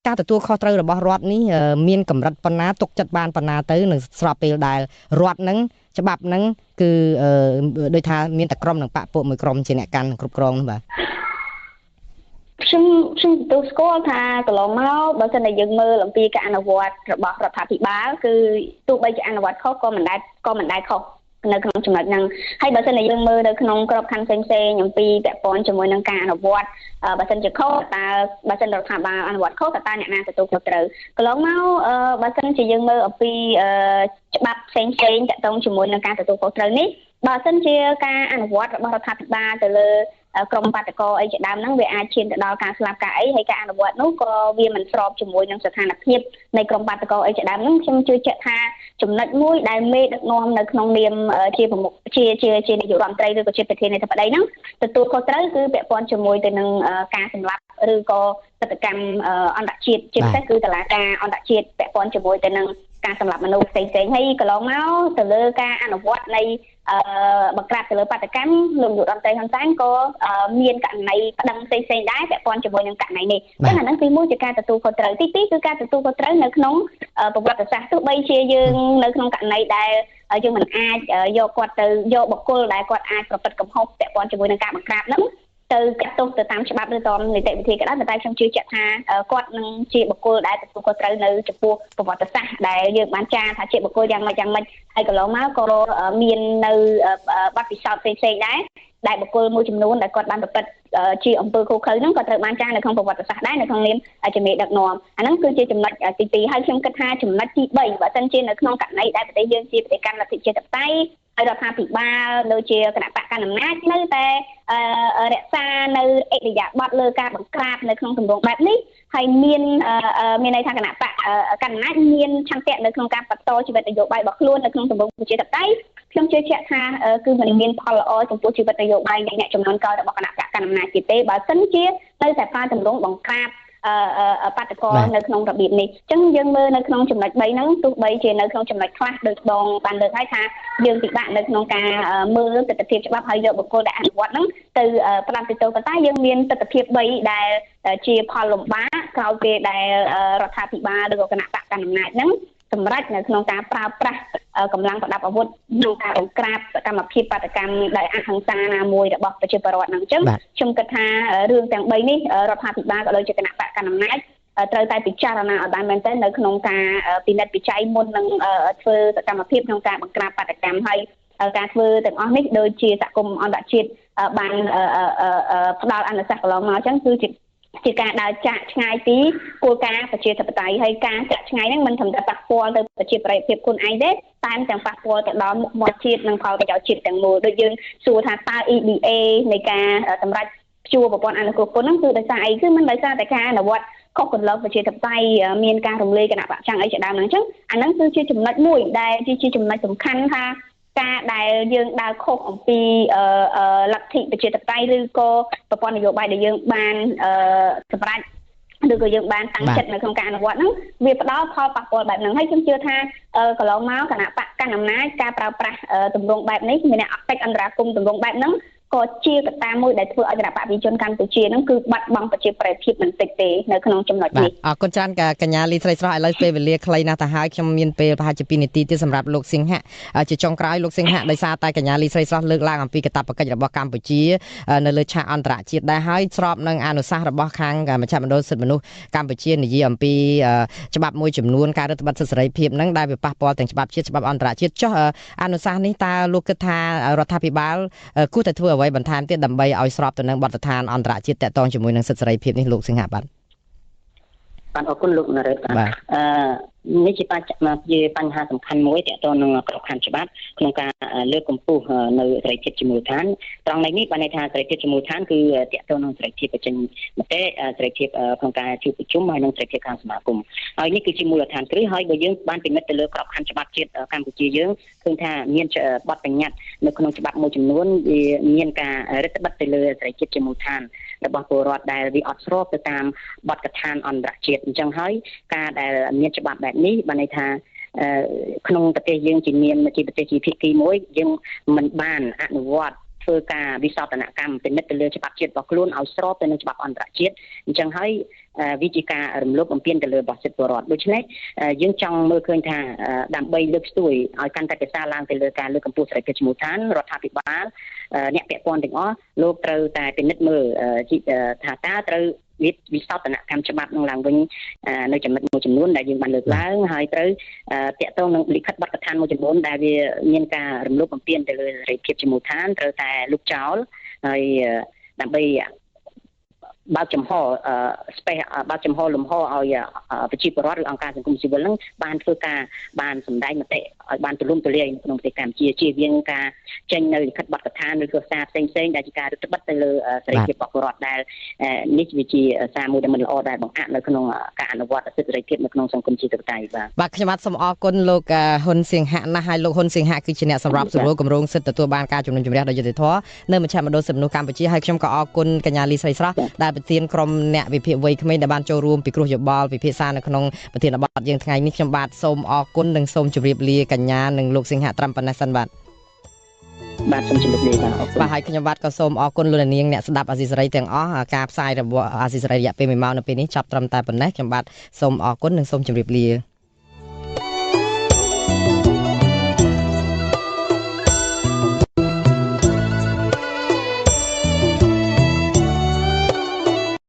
ការទទួលខុសត្រូវរបស់រដ្ឋនេះមានកម្រិតប៉ុណ្ណាទុកចិត្តបានប៉ុណ្ណាទៅនៅស្របពេលដែលរដ្ឋនឹងច្បាប់នឹងគឺដូចថាមានតែក្រុមនឹងបកពួកមួយក្រុមជាអ្នកកាន់គ្រប់គ្រងនោះបាទខ្ញុំទទួលស្គាល់ថាកន្លងមកបើសិនតែយើងមើលអំពីការអនុវត្តរបស់រដ្ឋាភិបាលគឺទោះបីជាអនុវត្តខុសក៏មិនដែលខុសនៅក្នុងចំណុចហ្នឹងហើយបើសិនតែយើងមើលនៅក្នុងក្របខ័ណ្ឌផ្សេងៗអំពីពាក់ព័ន្ធជាមួយនឹងការអនុវត្តបើសិនជាខុសតើបើសិនរដ្ឋាភិបាលអនុវត្តខុសតើអ្នកណាទទួលខុសត្រូវកន្លងមកបើសិនជាយើងមើលអំពីច្បាប់ផ្សេងៗតាក់ទងជាមួយនឹងការទទួលខុសត្រូវនេះបើសិនជាការអនុវត្តរបស់រដ្ឋាភិបាលទៅលើក្រុមបាតកោអីជាដើមហ្នឹងវាអាចឈានទៅដល់ការស្លាប់ការអីហើយការអនុវត្តនោះក៏វាមិនស្របជាមួយនឹងស្ថានភាពនៃក្រុមបាតកោអីជាដើមហ្នឹងខ្ញុំជឿជាក់ថាចំណុចមួយដែលមេដឹកនាំនៅក្នុងនាមជាប្រមុខជានាយករដ្ឋមន្ត្រីឬក៏ជាប្រធានាធិបតីហ្នឹងទទួលខុសត្រូវគឺពាក់ព័ន្ធជាមួយទៅនឹងការសម្លាប់ឬក៏កិច្ចកម្មអន្តរជាតិជាពិសេសគឺតុលាការអន្តរជាតិពាក់ព័ន្ធជាមួយទៅនឹងការសម្លាប់មនុស្សផ្សេងៗហើយកន្លងមកទៅលើការអនុវត្តនៃបង្ក្រាបទៅលើបាតកម្មលោកនាយករដ្ឋមន្ត្រីហ៊ុនសែនក៏មានករណីប្តឹងផ្សេងៗដែរពាក់ព័ន្ធជាមួយនឹងករណីនេះចឹងអាហ្នឹងទី1ជាការទទួលខុសត្រូវទី2គឺការទទួលខុសត្រូវនៅក្នុងប្រវត្តិសាស្ត្រទោះបីជាយើងនៅក្នុងករណីដែលយើងមិនអាចយកគាត់ទៅយកបុគ្គលដែលគាត់អាចប្រព្រឹត្តកំហុសពាក់ព័ន្ធជាមួយនឹងការបង្ក្រាបហ្នឹងទៅកាត់ទោសទៅតាមច្បាប់ឬតាមនីតិវិធីក៏ដោយតែខ្ញុំជឿជាក់ថាគាត់នឹងជាបុគ្គលដែលទទួលខុសត្រូវនៅចំពោះប្រវត្តិសាស្ត្រដែលយើងបានចារថាជាបុគ្គលយ៉ាងម៉េចហើយកន្លងមកក៏មាននៅបទពិសោធន៍ផ្សេងៗដែរដែលបុគ្គលមួយចំនួនដែលគាត់បានប្រព្រឹត្តជាអំពើឃោរឃៅហ្នឹងក៏ត្រូវបានចារនៅក្នុងប្រវត្តិសាស្ត្រដែរនៅក្នុងនាមជាមេដឹកនាំអាហ្នឹងគឺជាចំណុចទី2ហើយខ្ញុំគិតថាចំណុចទី3បើសិនជានៅក្នុងករណីដែលប្រទេសយើងជាប្រទេសកាន់លទ្ធិជាតិបតៃហើយរដ្ឋាភិបាលដូចជាគណៈបកកណ្ដាលអំណាចនៅតែរក្សានៅអិរិយាបថលើការបង្ក្រាបនៅក្នុងទម្រង់បែបនេះហើយមានន័យថាគណៈបកកណ្ដាលអំណាចមានឆន្ទៈនៅក្នុងការបន្តជីវិតនយោបាយរបស់ខ្លួននៅក្នុងទម្រង់ប្រជាធិបតេយ្យខ្ញុំជឿជាក់ថាគឺមិនមានផលល្អចំពោះជីវិតនយោបាយនៃអ្នកចំនួនក្រោយរបស់គណៈបកកណ្ដាលអំណាចទេបើសិនជានៅតែប្រើទម្រង់បង្ក្រាបបាតកោនៅក្នុងរបៀបនេះអញ្ចឹងយើងមើលនៅក្នុងចំណុច3ហ្នឹងទោះបីជានៅក្នុងចំណុចខ្លះដូចបងបានលើកឲ្យថាយើងពិបាកនៅក្នុងការមើលទស្សនវិជ្ជាច្បាប់ហើយយកបុគ្គលដែលអនុវត្តហ្នឹងទៅផ្ដាំទៅប៉ុន្តែយើងមានទស្សនវិជ្ជា3ដែលជាផលលំបាកក្រោយពេលដែលរដ្ឋាភិបាលឬក៏គណៈបកកណ្ដាលអំណាចហ្នឹងសម្រាប់នៅក្នុងការប្រើប្រាស់កម្លាំងប្រដាប់អាវុធក្នុងការបង្ក្រាបសកម្មភាពបាតកម្មដោយអហិង្សាណាមួយរបស់ប្រជាពលរដ្ឋហ្នឹងអញ្ចឹងខ្ញុំគិតថារឿងទាំង3នេះរដ្ឋាភិបាលក៏ដូចជាគណៈបកកណ្ដាលអំណាចត្រូវតែពិចារណាឲ្យបានមែនទែននៅក្នុងការពិនិត្យវិจัยមុននឹងធ្វើសកម្មភាពក្នុងការបង្ក្រាបបាតកម្មហើយការធ្វើទាំងអស់នេះដូចជាសហគមន៍អន្តរជាតិបានផ្ដល់អនុសាសន៍កន្លងមកអញ្ចឹងគឺជាការដើរចាក់ឆ្ងាយពីគោលការណ៍ប្រជាធិបតេយ្យហើយការចាក់ឆ្ងាយហ្នឹងមិនត្រឹមតែប៉ះពាល់ទៅប្រជាប្រិយភាពខ្លួនឯងទេតែទាំងប៉ះពាល់ទៅដល់មុខមាត់ជាតិនិងផលប្រយោជន៍ជាតិទាំងមូលដូចយើងសួរថាតើ EBA នៃការសម្រាប់ព្យួរប្រព័ន្ធអនុគ្រោះពន្ធហ្នឹងគឺដោយសារអីគឺមិនដោយសារតែការអនុវត្តខុសកន្លងប្រជាធិបតេយ្យមានការរំលាយគណៈបកចង់អីជាដើមហ្នឹងអញ្ចឹងអាហ្នឹងគឺជាចំណុចមួយដែលជាចំណុចសំខាន់ថាការដែលយើងដើរខុសអំពីលទ្ធិប្រជាធិបតេយ្យឬក៏ប្រព័ន្ធនយោបាយដែលយើងបានសម្រាប់ឬក៏យើងបានតាំងចិត្តនៅក្នុងការអនុវត្តហ្នឹងវាផ្ដល់ផលប៉ះពាល់បែបហ្នឹងហើយខ្ញុំជឿថាកន្លងមកគណៈបកកណ្ដាលអំណាចការប្រើប្រាស់ទម្រង់បែបនេះមានអតិថិជនអន្តរាគមន៍ទម្រង់បែបហ្នឹង ក៏ជាកត្តាមួយដែលធ្វើឲ្យគណៈបកប្រជាជនកម្ពុជាហ្នឹងគឺបាត់បង់ប្រជាប្រិយភាពបន្តិចទេនៅក្នុងចំណុចនេះអរគុណច្រើនកញ្ញាលីស្រីស្រស់ឥឡូវពេលវេលាខ្លីណាស់ទៅហើយខ្ញុំមានពេលប្រហែលជា2នាទីទៀតសម្រាប់លោកសៀងហៈជាចុងក្រោយលោកសៀងហៈដោយសារតែកញ្ញាលីស្រីស្រស់លើកឡើងអំពីកាតព្វកិច្ចរបស់កម្ពុជានៅលើឆាកអន្តរជាតិដែរហើយស្របនឹងអនុសាសន៍របស់ខាងមជ្ឈមណ្ឌលសិទ្ធិមនុស្សកម្ពុជានិយាយអំពីច្បាប់មួយចំនួនការរដ្ឋបတ်សិទ្ធិសេរីភាពហ្នឹងដែលវាប៉ះពាល់ទាំងច្បាប់ជាតិច្បាប់អន្តរជាតិចុះអនុសាសន៍នេះតើលោកគិតថារដ្ឋាភិបាលគួរតែធ្វើអ្វីបន្ថែមទៀតដើម្បីឲ្យស្របទៅនឹងបទដ្ឋានអន្តរជាតិទាក់ទងជាមួយនឹងសិទ្ធិសេរីភាពនេះលោកសៀងហៈបាទអរគុណលោកណារ៉េតនេះជាបញ្ហាសំខាន់មួយទាក់ទងនឹងក្របខ័ណ្ឌច្បាប់ក្នុងការលើកកម្ពស់នៅសេរីភាពជាមូលដ្ឋានត្រង់នេះបានន័យថាសេរីភាពជាមូលដ្ឋានគឺទាក់ទងនឹងសេរីភាពបញ្ចេញមតិសេរីភាពក្នុងការជួបប្រជុំហើយនិងសេរីភាពខាងសមាគមហើយនេះគឺជាមូលដ្ឋានគ្រឹះហើយបើយើងបានពិនិត្យទៅលើក្របខ័ណ្ឌច្បាប់ជាតិកម្ពុជាយើងឃើញថាមានបទបញ្ញត្តិនៅក្នុងច្បាប់មួយចំនួនវាមានការរដ្ឋបတ်ទៅលើសេរីភាពជាមូលដ្ឋានរបស់ពលរដ្ឋដែលវាអត់ស្របទៅតាមបទដ្ឋានអន្តរជាតិអញ្ចឹងហើយការដែលមានច្បាប់បែបនេះបានន័យថាក្នុងប្រទេសយើងជាប្រទេសជាភាគីមួយយើងមិនបានអនុវត្តធ្វើការវិសោធនកម្មពិនិត្យទៅលើច្បាប់ជាតិរបស់ខ្លួនឲ្យស្របទៅនឹងច្បាប់អន្តរជាតិអញ្ចឹងហើយវិជាការរំលោភបំពានទៅលើសិទ្ធិពលរដ្ឋដូច្នេះយើងចង់មើលឃើញថាដើម្បីលើកស្ទួយឲ្យកាន់តែប្រសើរឡើងទៅលើការលើកកម្ពស់សេរីភាពជាមូលដ្ឋានរដ្ឋាភិបាលអ្នកពាក់ព័ន្ធទាំងអស់លោកត្រូវតែពិនិត្យមើលថាតើត្រូវវិសោធនកម្មច្បាប់នឹងឡើងវិញនៅចំណុចមួយចំនួនដែលយើងបានលើកឡើងហើយត្រូវតាក់ទងនឹងលិខិតបទដ្ឋានមួយចំនួនដែលវាមានការរំលោភបំពានទៅលើសេរីភាពជាមូលដ្ឋានត្រូវតែលុបចោលហើយដើម្បីបើកចំហបើកចំហលំហឲ្យប្រជាពលរដ្ឋឬអង្គការសង្គមស៊ីវិលហ្នឹងបានធ្វើការបានសម្ដែងមតិឲ្យបានទូលំទូលាយក្នុងប្រទេសកម្ពុជាជៀសវាងការចេញនៅលិខិតបទដ្ឋានឬក៏សារផ្សេងៗដែលជាការរដ្ឋបတ်ទៅលើសេរីភាពរបស់ពលរដ្ឋដែលនេះវាជាសារមួយដែលមិនល្អដែលបង្អាក់នៅក្នុងការអនុវត្តសិទ្ធិសេរីភាពនៅក្នុងសង្គមជាតិបតៃបាទខ្ញុំបាទសូមអរគុណលោកហ៊ុនសៀងហៈណាស់ហើយលោកហ៊ុនសៀងហៈគឺជាអ្នកសម្របសម្រួលគម្រោងសិទ្ធិទទួលបានការជំនុំជម្រះដោយយុត្តិធម៌នៅមជ្ឈមណ្ឌលសិទ្ធិមនុស្សកម្ពុជាហើយខ្ញុំក៏អរគុណកញ្ញាលីស្រីស្រស់ដែលប្រធានក្រុមអ្នកវិភាគវ័យក្មេងដែលបានចូលរួមពិគ្រោះយោបល់ពិភាក្សានៅក្នុងប្រធានបទយើងថ្ងៃនេះខ្ញុំបាទសូមអរគុណនិងសូមជម្រាបលាកញ្ញានិងលោកសៀងហៈត្រឹមប៉ុណ្ណេះសិនបាទសូមជម្រាបលាបាទបាទហើយខ្ញុំបាទក៏សូមអរគុណលោកនាងអ្នកស្ដាប់អាស៊ីសេរីទាំងអស់ការផ្សាយរបស់អាស៊ីសេរីរយៈពេល1ម៉ោងនៅពេលនេះចាប់ត្រឹមតែប៉ុណ្ណេះខ្ញុំបាទសូមអរគុណនិងសូមជម្រាបលា